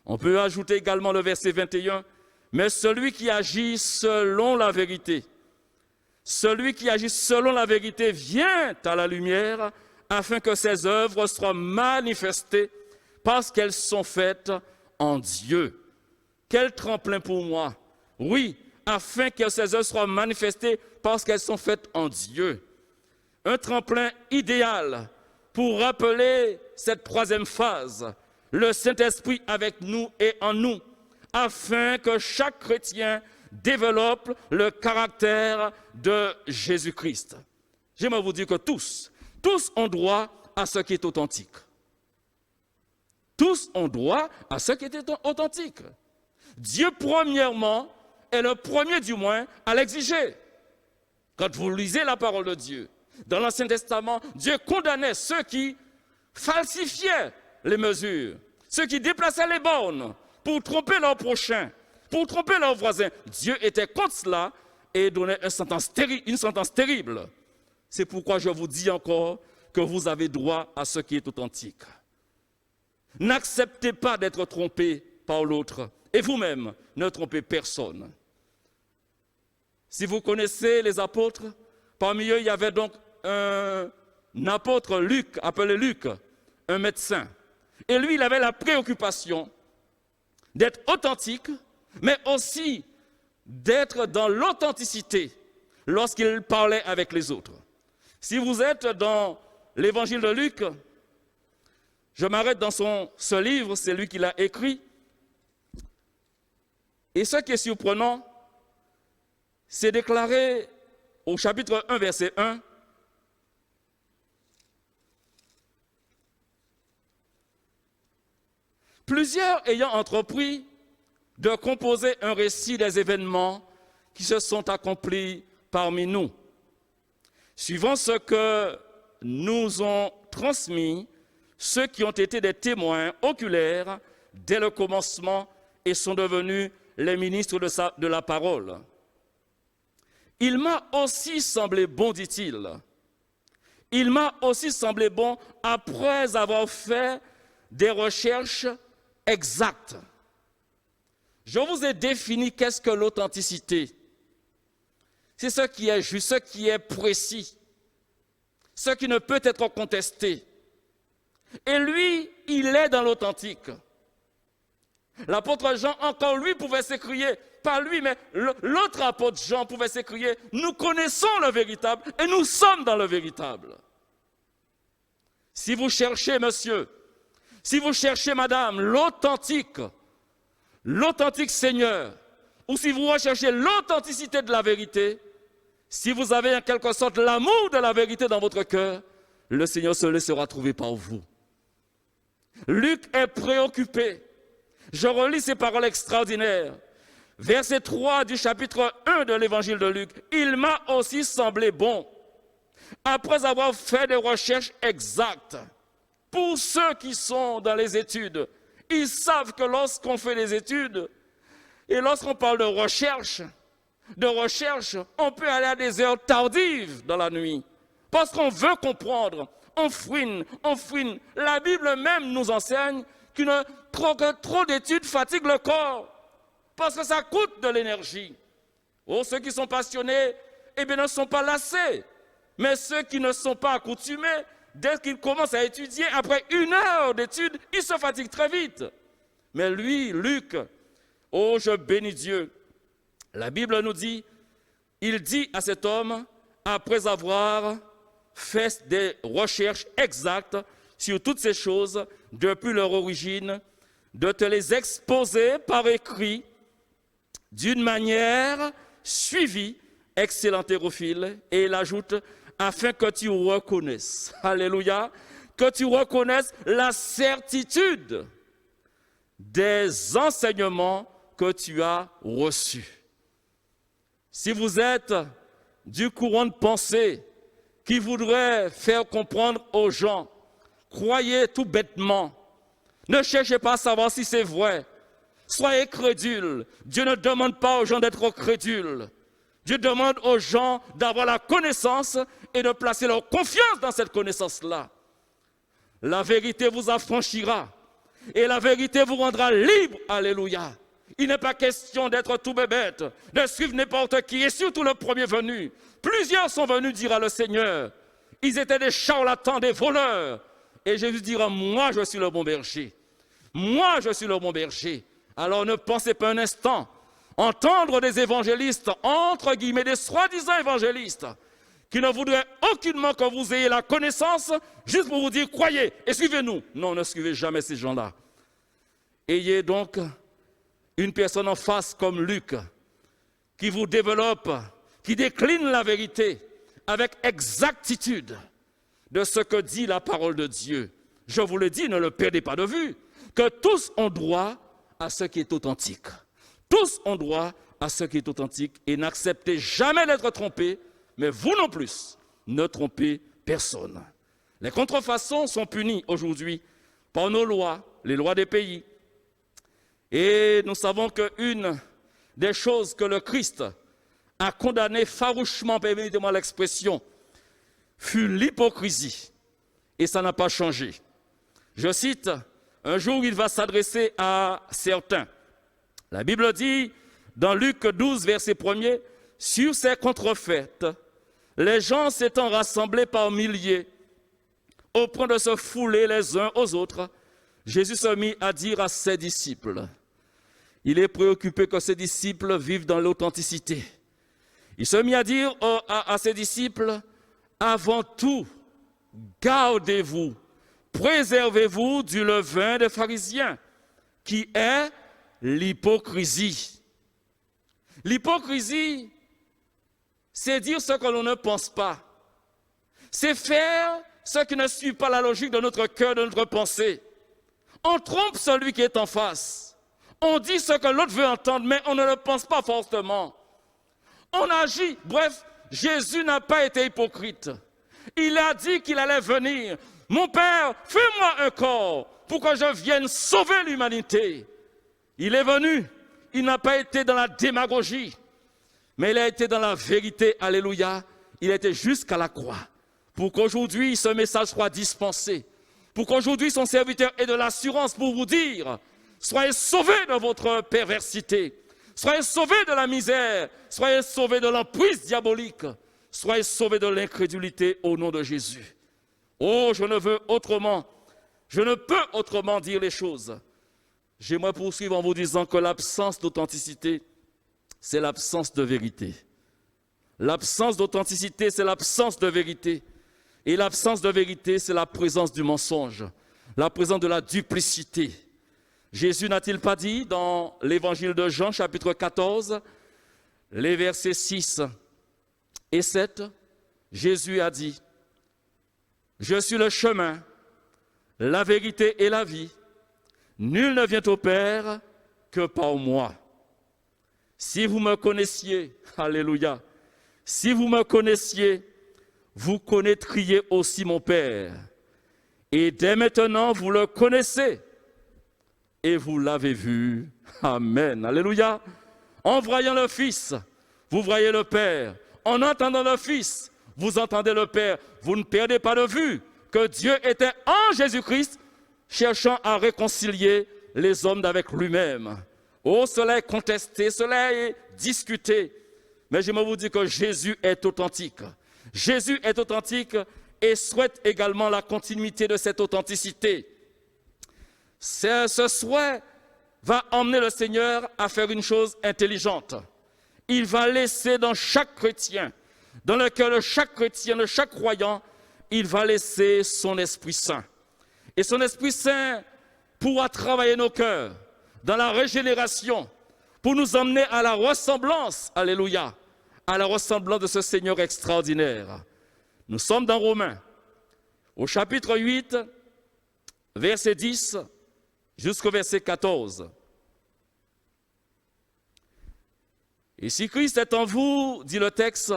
On peut ajouter également le verset 21, mais celui qui agit selon la vérité. Celui qui agit selon la vérité vient à la lumière afin que ses œuvres soient manifestées parce qu'elles sont faites en Dieu. Quel tremplin pour moi! Oui, afin que ces œuvres soient manifestées parce qu'elles sont faites en Dieu. Un tremplin idéal pour rappeler cette troisième phase, le Saint-Esprit avec nous et en nous, afin que chaque chrétien développe le caractère de Jésus-Christ. J'aimerais vous dire que tous ont droit à ce qui est authentique. Tous ont droit à ce qui est authentique. Dieu, premièrement, est le premier du moins à l'exiger. Quand vous lisez la parole de Dieu, dans l'Ancien Testament, Dieu condamnait ceux qui falsifiaient les mesures, ceux qui déplaçaient les bornes pour tromper leur prochain, pour tromper leurs voisins. Dieu était contre cela et donnait une sentence terrible. C'est pourquoi je vous dis encore que vous avez droit à ce qui est authentique. N'acceptez pas d'être trompé par l'autre et vous-même, ne trompez personne. Si vous connaissez les apôtres, parmi eux, il y avait donc un apôtre Luc, appelé Luc, un médecin. Et lui, il avait la préoccupation d'être authentique, mais aussi d'être dans l'authenticité lorsqu'il parlait avec les autres. Si vous êtes dans l'évangile de Luc, je m'arrête dans ce livre, c'est lui qui l'a écrit. Et ce qui est surprenant, c'est déclaré au chapitre 1, verset 1. Plusieurs ayant entrepris de composer un récit des événements qui se sont accomplis parmi nous, suivant ce que nous ont transmis ceux qui ont été des témoins oculaires dès le commencement et sont devenus les ministres de la parole. Il m'a aussi semblé bon, dit-il, il m'a aussi semblé bon, après avoir fait des recherches exactes. Je vous ai défini qu'est-ce que l'authenticité. C'est ce qui est juste, ce qui est précis, ce qui ne peut être contesté. Et lui, il est dans l'authentique. L'apôtre Jean, encore lui, pouvait s'écrier, pas lui, mais l'autre apôtre Jean pouvait s'écrier, nous connaissons le véritable et nous sommes dans le véritable. Si vous cherchez, monsieur, si vous cherchez, madame, l'authentique Seigneur, ou si vous recherchez l'authenticité de la vérité, si vous avez en quelque sorte l'amour de la vérité dans votre cœur, le Seigneur se laissera trouver par vous. Luc est préoccupé. Je relis ces paroles extraordinaires. Verset 3 du chapitre 1 de l'évangile de Luc. Il m'a aussi semblé bon, après avoir fait des recherches exactes. Pour ceux qui sont dans les études, ils savent que lorsqu'on fait des études et lorsqu'on parle de recherche, on peut aller à des heures tardives dans la nuit. Parce qu'on veut comprendre, on fouine. La Bible même nous enseigne que trop d'études fatiguent le corps. Parce que ça coûte de l'énergie. Oh, ceux qui sont passionnés, eh bien, ne sont pas lassés. Mais ceux qui ne sont pas accoutumés, dès qu'ils commencent à étudier, après 1 heure d'études, ils se fatiguent très vite. Mais lui, Luc, oh, je bénis Dieu. La Bible nous dit, il dit à cet homme, après avoir fait des recherches exactes sur toutes ces choses, depuis leur origine, de te les exposer par écrit, d'une manière suivie, excellent Théophile, et il ajoute, afin que tu reconnaisses, alléluia, que tu reconnaisses la certitude des enseignements que tu as reçus. Si vous êtes du courant de pensée qui voudrait faire comprendre aux gens, croyez tout bêtement, ne cherchez pas à savoir si c'est vrai, soyez crédules. Dieu ne demande pas aux gens d'être crédules. Dieu demande aux gens d'avoir la connaissance et de placer leur confiance dans cette connaissance-là. La vérité vous affranchira et la vérité vous rendra libre. Alléluia. Il n'est pas question d'être tout bébête, de suivre n'importe qui, et surtout le premier venu. Plusieurs sont venus, dira le Seigneur. Ils étaient des charlatans, des voleurs. Et Jésus dira, moi je suis le bon berger. Moi je suis le bon berger. Alors ne pensez pas un instant entendre des évangélistes, entre guillemets, des soi-disant évangélistes, qui ne voudraient aucunement que vous ayez la connaissance, juste pour vous dire, croyez et suivez-nous. Non, ne suivez jamais ces gens-là. Ayez donc une personne en face comme Luc, qui vous développe, qui décline la vérité avec exactitude de ce que dit la parole de Dieu. Je vous le dis, ne le perdez pas de vue, que tous ont droit à ce qui est authentique. Tous ont droit à ce qui est authentique et n'acceptez jamais d'être trompés, mais vous non plus, ne trompez personne. Les contrefaçons sont punies aujourd'hui par nos lois, les lois des pays. Et nous savons qu'une des choses que le Christ a condamné farouchement, permettez-moi l'expression, fut l'hypocrisie. Et ça n'a pas changé. Je cite, un jour il va s'adresser à certains. La Bible dit, dans Luc 12, verset 1er, sur ces contrefaites, les gens s'étant rassemblés par milliers, au point de se fouler les uns aux autres, Jésus se mit à dire à ses disciples, il est préoccupé que ses disciples vivent dans l'authenticité. Il se mit à dire à ses disciples, avant tout, gardez-vous, préservez-vous du levain des pharisiens, qui est l'hypocrisie. L'hypocrisie, c'est dire ce que l'on ne pense pas. C'est faire ce qui ne suit pas la logique de notre cœur, de notre pensée. On trompe celui qui est en face. On dit ce que l'autre veut entendre, mais on ne le pense pas fortement. On agit. Bref, Jésus n'a pas été hypocrite. Il a dit qu'il allait venir. Mon Père, fais-moi un corps pour que je vienne sauver l'humanité. Il est venu. Il n'a pas été dans la démagogie, mais il a été dans la vérité. Alléluia. Il a été jusqu'à la croix. Pour qu'aujourd'hui, ce message soit dispensé. Pour qu'aujourd'hui, son serviteur ait de l'assurance pour vous dire, soyez sauvés de votre perversité. Soyez sauvés de la misère. Soyez sauvés de l'emprise diabolique. Soyez sauvés de l'incrédulité au nom de Jésus. Oh, je ne peux autrement dire les choses. J'aimerais poursuivre en vous disant que l'absence d'authenticité, c'est l'absence de vérité. L'absence d'authenticité, c'est l'absence de vérité. Et l'absence de vérité, c'est la présence du mensonge, la présence de la duplicité. Jésus n'a-t-il pas dit dans l'évangile de Jean, chapitre 14, les versets 6 et 7, Jésus a dit, « Je suis le chemin, la vérité et la vie. Nul ne vient au Père que par moi. Si vous me connaissiez, alléluia, si vous me connaissiez, vous connaîtriez aussi mon Père. Et dès maintenant, vous le connaissez et vous l'avez vu. Amen. Alléluia. En voyant le Fils, vous voyez le Père. En entendant le Fils, vous entendez le Père. Vous ne perdez pas de vue que Dieu était en Jésus-Christ, cherchant à réconcilier les hommes avec lui-même. Oh, cela est contesté, cela est discuté. Mais je me vous dis que Jésus est authentique. Jésus est authentique et souhaite également la continuité de cette authenticité. Ce souhait va emmener le Seigneur à faire une chose intelligente. Il va laisser dans chaque chrétien, dans le cœur de chaque chrétien, de chaque croyant, il va laisser son Esprit Saint. Et son Esprit Saint pourra travailler nos cœurs dans la régénération pour nous emmener à la ressemblance, alléluia, à la ressemblance de ce Seigneur extraordinaire. Nous sommes dans Romains, au chapitre 8, verset 10 jusqu'au verset 14. Et si Christ est en vous, dit le texte,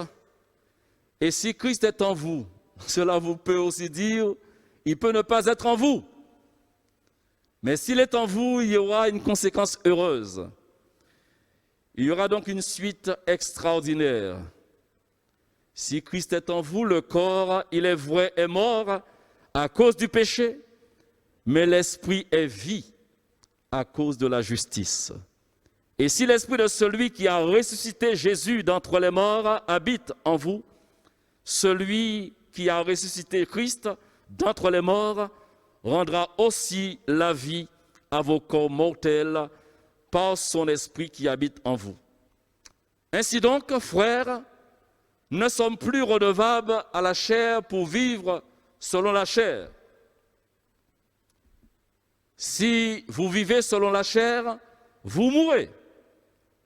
et si Christ est en vous, cela vous peut aussi dire, il peut ne pas être en vous. Mais s'il est en vous, il y aura une conséquence heureuse. Il y aura donc une suite extraordinaire. Si Christ est en vous, le corps, il est vrai, est mort à cause du péché, mais l'esprit est vie à cause de la justice. Et si l'esprit de celui qui a ressuscité Jésus d'entre les morts habite en vous, celui qui a ressuscité Christ d'entre les morts rendra aussi la vie à vos corps mortels par son esprit qui habite en vous. Ainsi donc, frères, nous ne sommes plus redevables à la chair pour vivre selon la chair. Si vous vivez selon la chair, vous mourrez.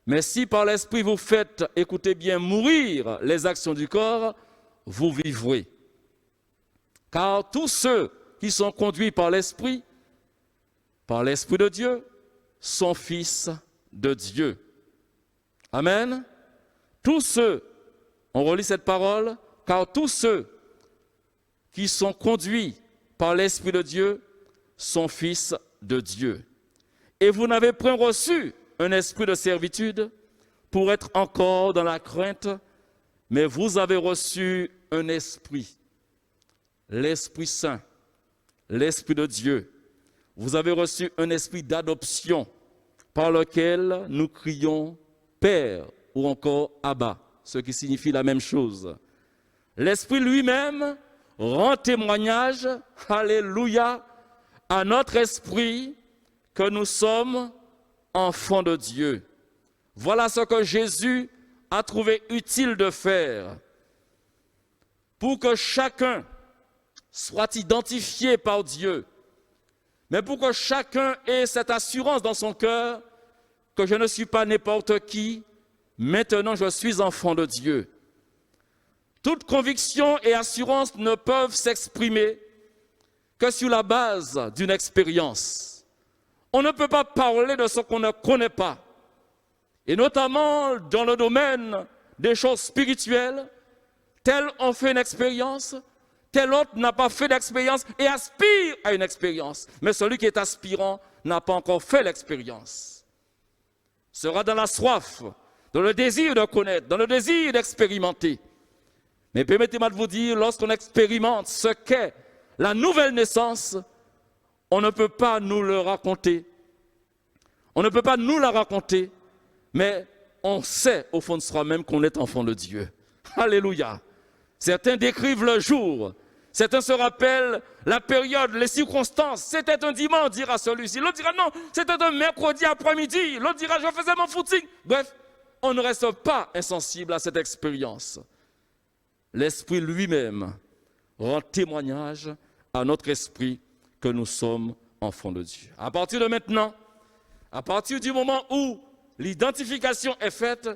Mais si par l'esprit vous faites, écoutez bien, mourir les actions du corps, vous vivrez. Car tous ceux qui sont conduits par l'esprit de Dieu, sont fils de Dieu. Amen. Tous ceux, on relit cette parole, car tous ceux qui sont conduits par l'Esprit de Dieu sont fils de Dieu. Et vous n'avez point reçu un esprit de servitude pour être encore dans la crainte, mais vous avez reçu un esprit, l'Esprit Saint, l'Esprit de Dieu. Vous avez reçu un esprit d'adoption par lequel nous crions Père ou encore Abba, ce qui signifie la même chose. L'Esprit lui-même rend témoignage, alléluia, à notre esprit que nous sommes enfants de Dieu. Voilà ce que Jésus a trouvé utile de faire pour que chacun soit identifié par Dieu, mais pour que chacun ait cette assurance dans son cœur que je ne suis pas n'importe qui, maintenant je suis enfant de Dieu. Toute conviction et assurance ne peuvent s'exprimer que sur la base d'une expérience. On ne peut pas parler de ce qu'on ne connaît pas. Et notamment dans le domaine des choses spirituelles, tel on fait une expérience, tel autre n'a pas fait d'expérience et aspire à une expérience. Mais celui qui est aspirant n'a pas encore fait l'expérience. Sera dans la soif, dans le désir de connaître, dans le désir d'expérimenter. Mais permettez-moi de vous dire, lorsqu'on expérimente ce qu'est la nouvelle naissance, on ne peut pas nous le raconter. On ne peut pas nous la raconter, mais on sait au fond de soi-même qu'on est enfant de Dieu. Alléluia. Certains décrivent le jour, certains se rappellent la période, les circonstances. C'était un dimanche, dira celui-ci. L'autre dira non, c'était un mercredi après-midi. L'autre dira je faisais mon footing. Bref, on ne reste pas insensible à cette expérience. L'Esprit lui-même rend témoignage à notre esprit que nous sommes enfants de Dieu. À partir de maintenant, à partir du moment où l'identification est faite,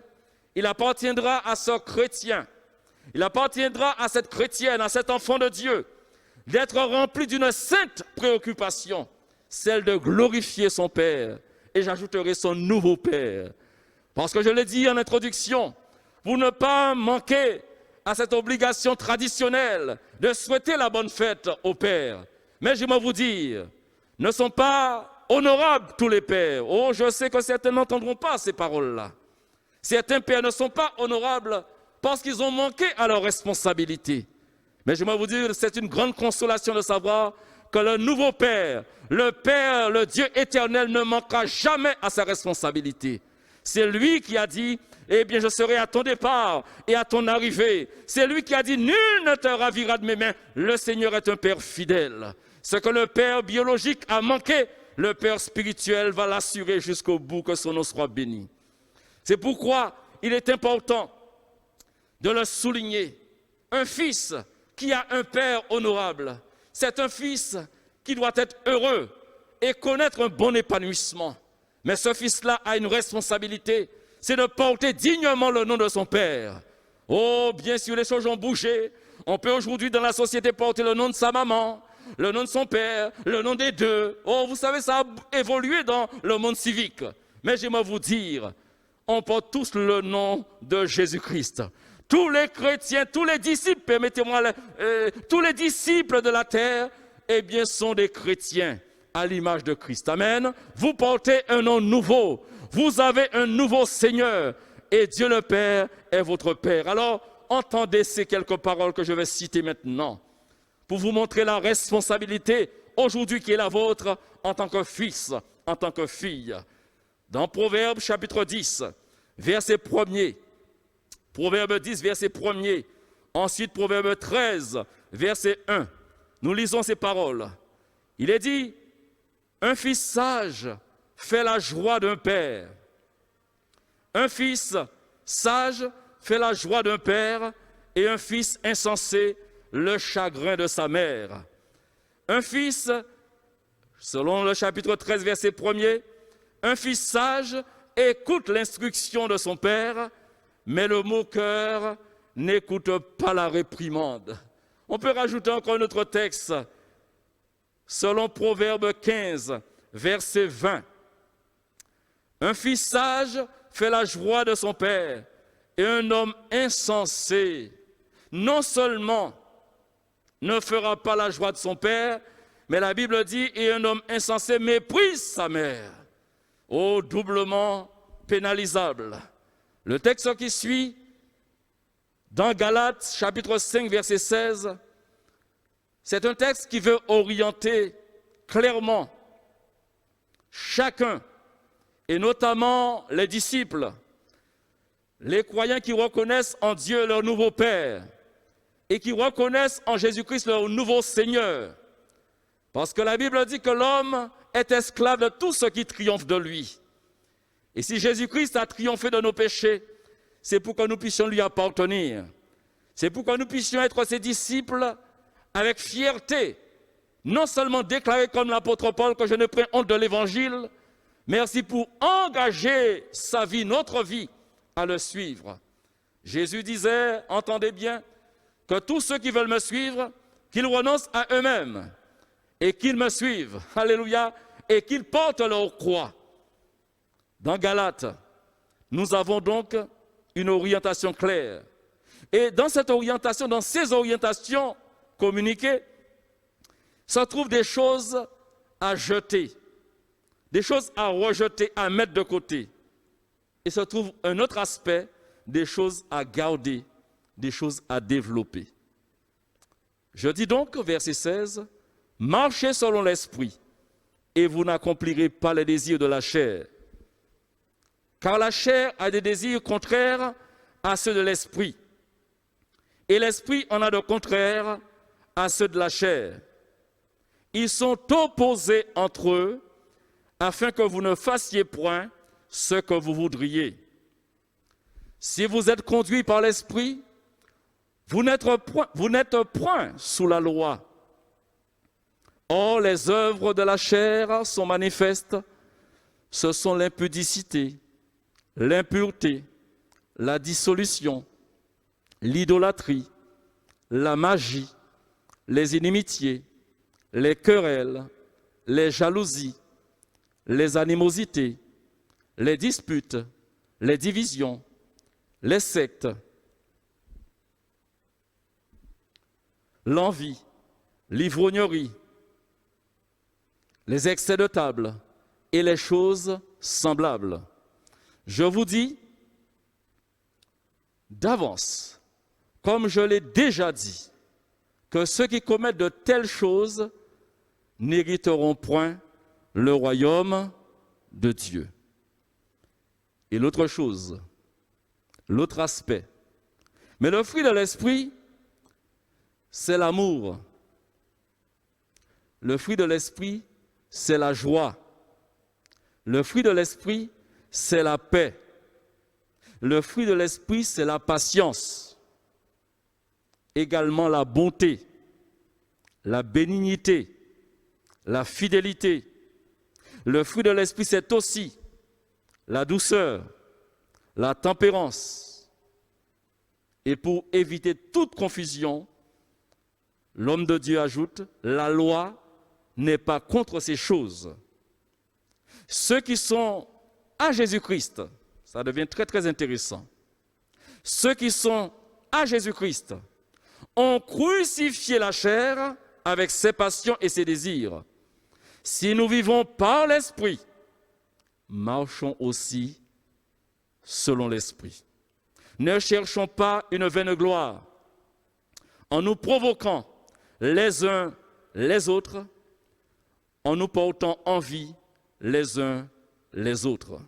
il appartiendra à ce chrétien, il appartiendra à cette chrétienne, à cet enfant de Dieu, d'être rempli d'une sainte préoccupation, celle de glorifier son Père, et j'ajouterai son nouveau Père. Parce que je l'ai dit en introduction, pour ne pas manquer à cette obligation traditionnelle de souhaiter la bonne fête au Père. Mais je vais vous dire, ne sont pas honorables tous les pères. Oh, je sais que certains n'entendront pas ces paroles-là. Certains pères ne sont pas honorables parce qu'ils ont manqué à leurs responsabilités. Mais je vais vous dire, c'est une grande consolation de savoir que le nouveau Père, le Dieu éternel, ne manquera jamais à sa responsabilité. C'est lui qui a dit, eh bien je serai à ton départ et à ton arrivée. C'est lui qui a dit, nul ne te ravira de mes mains. Le Seigneur est un Père fidèle. Ce que le Père biologique a manqué, le Père spirituel va l'assurer jusqu'au bout que son nom soit béni. C'est pourquoi il est important de le souligner. Un fils qui a un Père honorable, c'est un fils qui doit être heureux et connaître un bon épanouissement. Mais ce fils-là a une responsabilité, c'est de porter dignement le nom de son Père. Oh, bien sûr, les choses ont bougé. On peut aujourd'hui dans la société porter le nom de sa maman, le nom de son père, le nom des deux. Oh, vous savez, ça a évolué dans le monde civique. Mais j'aimerais vous dire, on porte tous le nom de Jésus-Christ. Tous les chrétiens, tous les disciples, permettez-moi, tous les disciples de la terre, eh bien, sont des chrétiens à l'image de Christ. Amen. Vous portez un nom nouveau. Vous avez un nouveau Seigneur. Et Dieu le Père est votre Père. Alors, entendez ces quelques paroles que je vais citer maintenant pour vous montrer la responsabilité aujourd'hui qui est la vôtre en tant que fils, en tant que fille. dans Proverbe chapitre 10, verset 1er. Proverbe 10, verset 1er. Ensuite, Proverbe 13, verset 1. Nous lisons ces paroles. Il est dit, un fils sage fait la joie d'un père. Un fils sage fait la joie d'un père et un fils insensé le chagrin de sa mère. Un fils, selon le chapitre 13, verset 1er, un fils sage écoute l'instruction de son père, mais le moqueur n'écoute pas la réprimande. On peut rajouter encore un autre texte, selon Proverbe 15, verset 20. Un fils sage fait la joie de son père, et un homme insensé, non seulement ne fera pas la joie de son père, mais la Bible dit, et un homme insensé méprise sa mère. Oh, doublement pénalisable. Le texte qui suit, dans Galates, chapitre 5, verset 16, c'est un texte qui veut orienter clairement chacun, et notamment les disciples, les croyants qui reconnaissent en Dieu leur nouveau Père et qui reconnaissent en Jésus-Christ leur nouveau Seigneur. Parce que la Bible dit que l'homme est esclave de tout ce qui triomphe de lui. Et si Jésus-Christ a triomphé de nos péchés, c'est pour que nous puissions lui appartenir. C'est pour que nous puissions être ses disciples avec fierté, non seulement déclarer comme l'apôtre Paul que je ne prends honte de l'Évangile, mais aussi pour engager sa vie, notre vie, à le suivre. Jésus disait, entendez bien, que tous ceux qui veulent me suivre, qu'ils renoncent à eux-mêmes et qu'ils me suivent, alléluia, et qu'ils portent leur croix. Dans Galates, nous avons donc une orientation claire. Et dans cette orientation, dans ces orientations communiquées, se trouvent des choses à jeter, des choses à rejeter, à mettre de côté. Et se trouve un autre aspect, des choses à garder, des choses à développer. Je dis donc, verset 16, « Marchez selon l'esprit, et vous n'accomplirez pas les désirs de la chair. Car la chair a des désirs contraires à ceux de l'esprit, et l'esprit en a de contraires à ceux de la chair. Ils sont opposés entre eux, afin que vous ne fassiez point ce que vous voudriez. Si vous êtes conduits par l'esprit, vous n'êtes point sous la loi. Or, les œuvres de la chair sont manifestes. Ce sont l'impudicité, l'impureté, la dissolution, l'idolâtrie, la magie, les inimitiés, les querelles, les jalousies, les animosités, les disputes, les divisions, les sectes, l'envie, l'ivrognerie, les excès de table et les choses semblables. Je vous dis d'avance, comme je l'ai déjà dit, que ceux qui commettent de telles choses n'hériteront point le royaume de Dieu. Et l'autre chose, l'autre aspect. Mais le fruit de l'esprit, c'est l'amour. Le fruit de l'esprit, c'est la joie. Le fruit de l'esprit, c'est la paix. Le fruit de l'esprit, c'est la patience. Également la bonté, la bénignité, la fidélité. Le fruit de l'esprit, c'est aussi la douceur, la tempérance. Et pour éviter toute confusion, l'homme de Dieu ajoute, la loi n'est pas contre ces choses. Ceux qui sont à Jésus-Christ, ça devient très très intéressant. Ceux qui sont à Jésus-Christ ont crucifié la chair avec ses passions et ses désirs. Si nous vivons par l'Esprit, marchons aussi selon l'Esprit. Ne cherchons pas une vaine gloire en nous provoquant les uns les autres, en nous portant envie les uns les autres.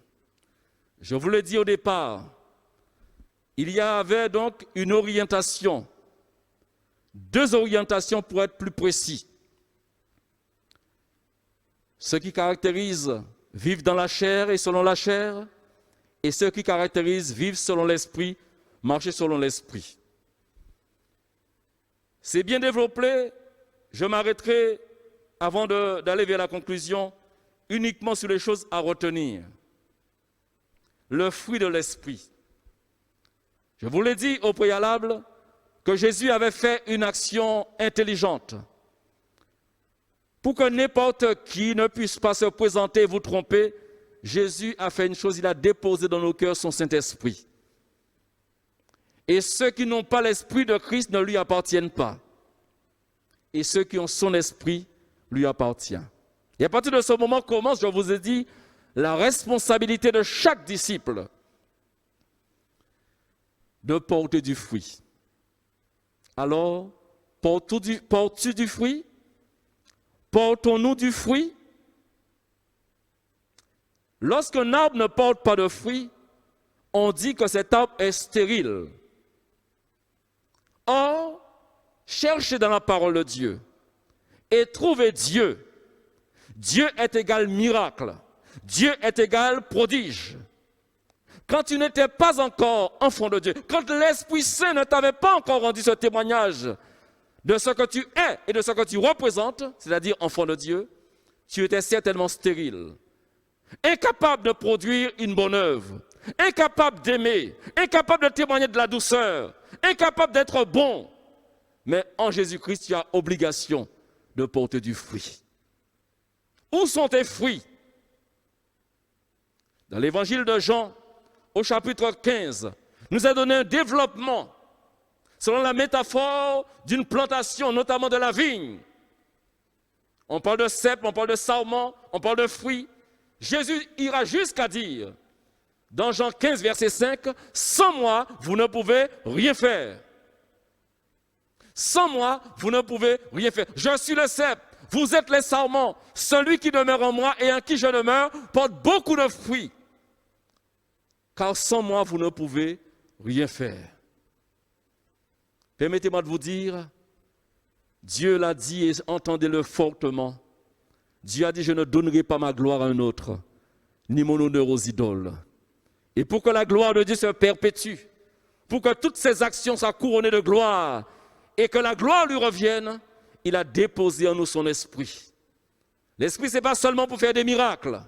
Je vous l'ai dit au départ, il y avait donc une orientation, 2 orientations pour être plus précis. Ce qui caractérise vivre dans la chair et selon la chair, et ce qui caractérise vivre selon l'esprit, marcher selon l'esprit. C'est bien développé, je m'arrêterai avant d'aller vers la conclusion uniquement sur les choses à retenir. Le fruit de l'esprit. Je vous l'ai dit au préalable que Jésus avait fait une action intelligente pour que n'importe qui ne puisse pas se présenter et vous tromper. Jésus a fait une chose, il a déposé dans nos cœurs son Saint-Esprit. Et ceux qui n'ont pas l'Esprit de Christ ne lui appartiennent pas. Et ceux qui ont son Esprit lui appartiennent. Et à partir de ce moment commence, je vous ai dit, la responsabilité de chaque disciple de porter du fruit. Alors, portes-tu du fruit? Portons-nous du fruit? Lorsqu'un arbre ne porte pas de fruit, on dit que cet arbre est stérile. Or, cherchez dans la parole de Dieu et trouvez Dieu. Dieu est égal miracle. Dieu est égal prodige. Quand tu n'étais pas encore enfant de Dieu, quand l'Esprit Saint ne t'avait pas encore rendu ce témoignage de ce que tu es et de ce que tu représentes, c'est-à-dire enfant de Dieu, tu étais certainement stérile, incapable de produire une bonne œuvre, incapable d'aimer, incapable de témoigner de la douceur, incapable d'être bon. Mais en Jésus-Christ, tu as obligation de porter du fruit. Où sont tes fruits? Dans l'évangile de Jean, au chapitre 15, nous a donné un développement selon la métaphore d'une plantation, notamment de la vigne. On parle de cèpe, on parle de sarment, on parle de fruits. Jésus ira jusqu'à dire, dans Jean 15, verset 5, « Sans moi, vous ne pouvez rien faire. Sans moi, vous ne pouvez rien faire. Je suis le cèpe, vous êtes les sarments. Celui qui demeure en moi et en qui je demeure porte beaucoup de fruits. Car sans moi, vous ne pouvez rien faire. » Permettez-moi de vous dire, Dieu l'a dit et entendez-le fortement. Dieu a dit, je ne donnerai pas ma gloire à un autre, ni mon honneur aux idoles. Et pour que la gloire de Dieu se perpétue, pour que toutes ses actions soient couronnées de gloire, et que la gloire lui revienne, il a déposé en nous son esprit. L'esprit, ce n'est pas seulement pour faire des miracles.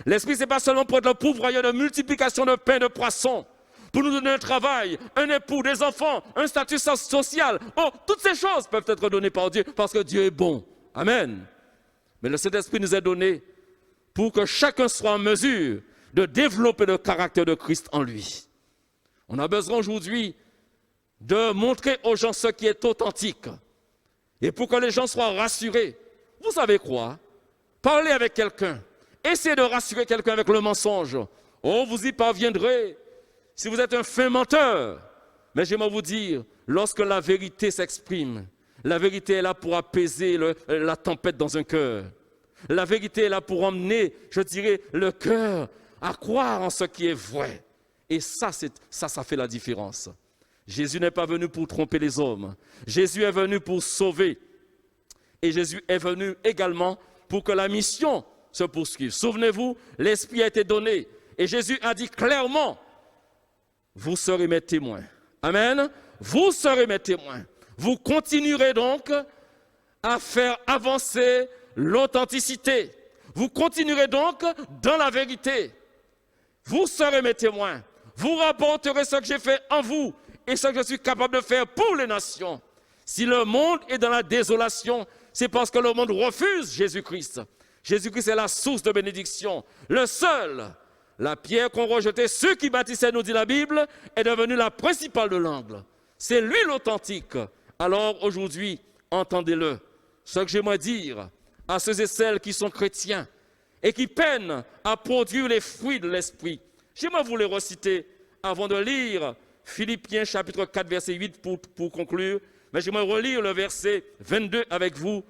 L'esprit, ce n'est pas seulement pour être le pourvoyeur de multiplication de pain et de poissons, pour nous donner un travail, un époux, des enfants, un statut social. Oh, toutes ces choses peuvent être données par Dieu parce que Dieu est bon. Amen. Mais le Saint-Esprit nous est donné pour que chacun soit en mesure de développer le caractère de Christ en lui. On a besoin aujourd'hui de montrer aux gens ce qui est authentique. Et pour que les gens soient rassurés, vous savez quoi? Parlez avec quelqu'un. Essayez de rassurer quelqu'un avec le mensonge. Oh, vous y parviendrez si vous êtes un fin menteur. Mais j'aimerais vous dire, lorsque la vérité s'exprime, la vérité est là pour apaiser la tempête dans un cœur. La vérité est là pour emmener, je dirais, le cœur à croire en ce qui est vrai. Et ça fait la différence. Jésus n'est pas venu pour tromper les hommes. Jésus est venu pour sauver. Et Jésus est venu également pour que la mission se poursuive. Souvenez-vous, l'Esprit a été donné. Et Jésus a dit clairement, vous serez mes témoins. Amen. Vous serez mes témoins. Vous continuerez donc à faire avancer l'authenticité. Vous continuerez donc dans la vérité. Vous serez mes témoins. Vous rapporterez ce que j'ai fait en vous et ce que je suis capable de faire pour les nations. Si le monde est dans la désolation, c'est parce que le monde refuse Jésus-Christ. Jésus-Christ est la source de bénédiction. Le seul, la pierre qu'ont rejetée ceux qui bâtissaient, nous dit la Bible, est devenue la principale de l'angle. C'est lui l'authentique. Alors aujourd'hui, entendez-le. Ce que j'aimerais dire à ceux et celles qui sont chrétiens et qui peinent à produire les fruits de l'esprit. J'aimerais vous les reciter avant de lire Philippiens chapitre 4, verset 8 pour conclure. Mais j'aimerais relire le verset 22 avec vous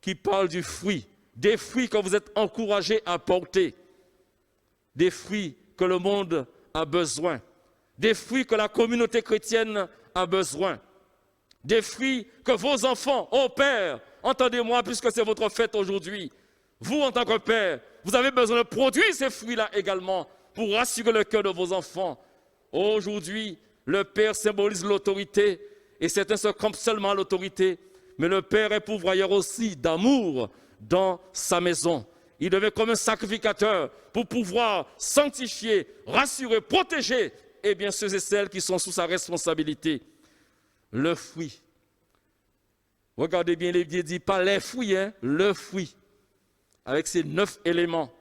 qui parle du fruit. Des fruits que vous êtes encouragés à porter. Des fruits que le monde a besoin, des fruits que la communauté chrétienne a besoin, des fruits que vos enfants, ô Père, entendez-moi puisque c'est votre fête aujourd'hui, vous en tant que Père, vous avez besoin de produire ces fruits-là également pour rassurer le cœur de vos enfants. Aujourd'hui, le Père symbolise l'autorité et certains se campent seulement à l'autorité, mais le Père est pourvoyeur aussi d'amour dans sa maison. Il devient comme un sacrificateur pour pouvoir sanctifier, rassurer, protéger, et bien ceux et celles qui sont sous sa responsabilité. Le fruit. Regardez bien, les dit pas les fruits, hein, le fruit. Avec ses 9 éléments.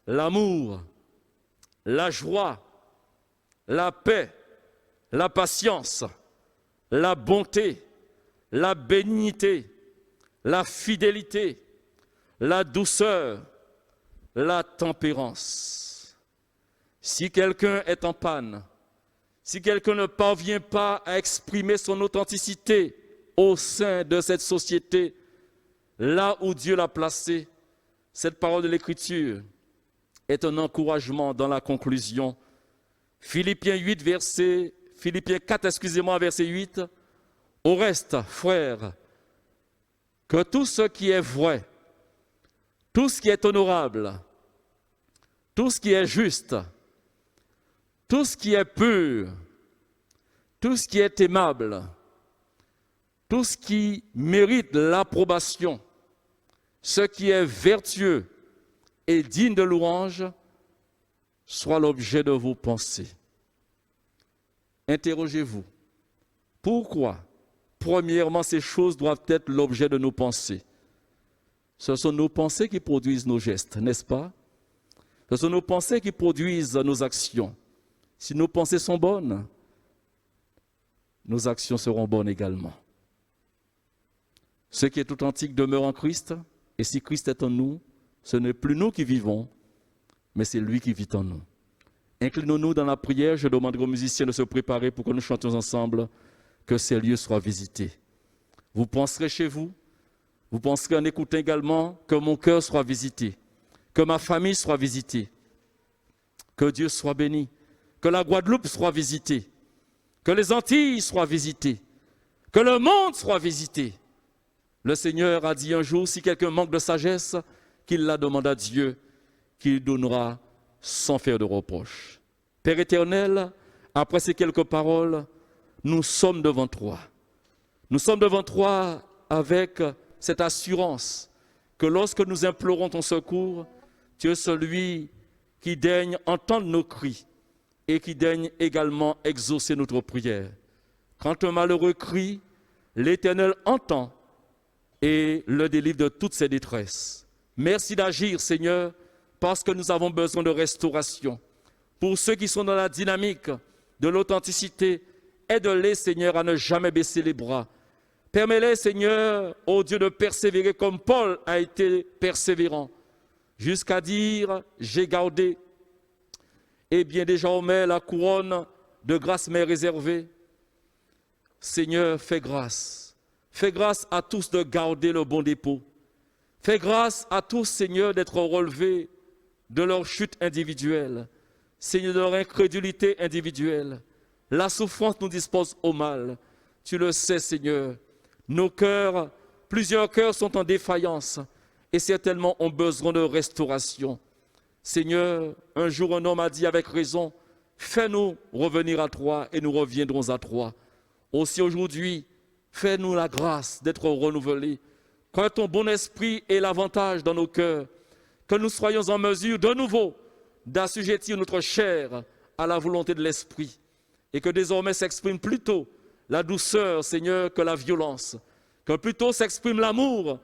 L'amour, la joie, la paix, la patience, la bonté, la bénignité, la fidélité, la douceur, la tempérance. Si quelqu'un est en panne, si quelqu'un ne parvient pas à exprimer son authenticité au sein de cette société, là où Dieu l'a placé, cette parole de l'Écriture est un encouragement dans la conclusion. Philippiens 4, verset 8. Au reste, frères, que tout ce qui est vrai, tout ce qui est honorable, tout ce qui est juste, tout ce qui est pur, tout ce qui est aimable, tout ce qui mérite l'approbation, ce qui est vertueux et digne de louange, soit l'objet de vos pensées. Interrogez-vous. Pourquoi, premièrement, ces choses doivent être l'objet de nos pensées? Ce sont nos pensées qui produisent nos gestes, n'est-ce pas? Ce sont nos pensées qui produisent nos actions. Si nos pensées sont bonnes, nos actions seront bonnes également. Ce qui est authentique demeure en Christ, et si Christ est en nous, ce n'est plus nous qui vivons, mais c'est lui qui vit en nous. Inclinons-nous dans la prière, je demanderai aux musiciens de se préparer pour que nous chantions ensemble, que ces lieux soient visités. Vous penserez chez vous, vous penserez en écoutant également que mon cœur soit visité, que ma famille soit visitée, que Dieu soit béni, que la Guadeloupe soit visitée, que les Antilles soient visitées, que le monde soit visité. Le Seigneur a dit un jour, si quelqu'un manque de sagesse, qu'il la demande à Dieu, qu'il donnera sans faire de reproche. Père éternel, après ces quelques paroles, nous sommes devant toi. Nous sommes devant toi avec cette assurance que lorsque nous implorons ton secours, tu es celui qui daigne entendre nos cris et qui daigne également exaucer notre prière. Quand un malheureux crie, l'Éternel entend et le délivre de toutes ses détresses. Merci d'agir, Seigneur, parce que nous avons besoin de restauration. Pour ceux qui sont dans la dynamique de l'authenticité, aide-les, Seigneur, à ne jamais baisser les bras. Permets-les, Seigneur, ô Dieu, de persévérer comme Paul a été persévérant, jusqu'à dire, j'ai gardé, et bien désormais la couronne de grâce m'est réservée. Seigneur, fais grâce. Fais grâce à tous de garder le bon dépôt. Fais grâce à tous, Seigneur, d'être relevés de leur chute individuelle, Seigneur, de leur incrédulité individuelle. La souffrance nous dispose au mal. Tu le sais, Seigneur. Nos cœurs, plusieurs cœurs sont en défaillance et certainement ont besoin de restauration. Seigneur, un jour un homme a dit avec raison, fais-nous revenir à toi et nous reviendrons à toi. Aussi aujourd'hui, fais-nous la grâce d'être renouvelés. Que ton bon esprit ait l'avantage dans nos cœurs, que nous soyons en mesure de nouveau d'assujettir notre chair à la volonté de l'esprit et que désormais s'exprime plutôt la douceur, Seigneur, que la violence, que plutôt s'exprime l'amour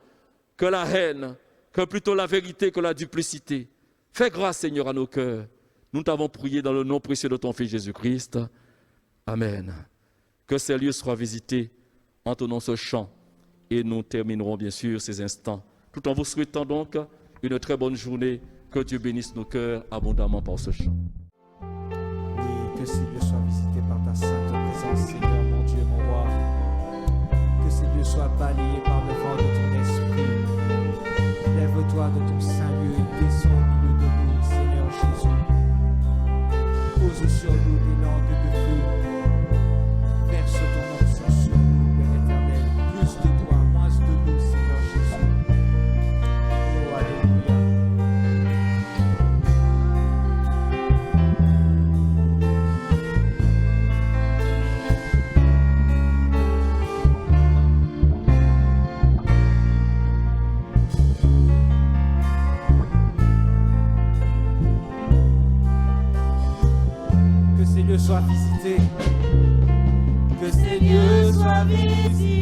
que la haine, que plutôt la vérité que la duplicité. Fais grâce, Seigneur, à nos cœurs. Nous t'avons prié dans le nom précieux de ton Fils Jésus-Christ. Amen. Que ces lieux soient visités. Entonnons ce chant et nous terminerons bien sûr ces instants. Tout en vous souhaitant donc une très bonne journée. Que Dieu bénisse nos cœurs abondamment par ce chant. Oui, que ces lieux soient visités par ta sainte présence, Seigneur, mon Dieu, mon roi. Que ces lieux soient balayés par le vent de ton esprit. Lève-toi de ton saint lieu et descends au milieu de nous, Seigneur Jésus. Pose sur soient visités. Que ces lieux soient visités.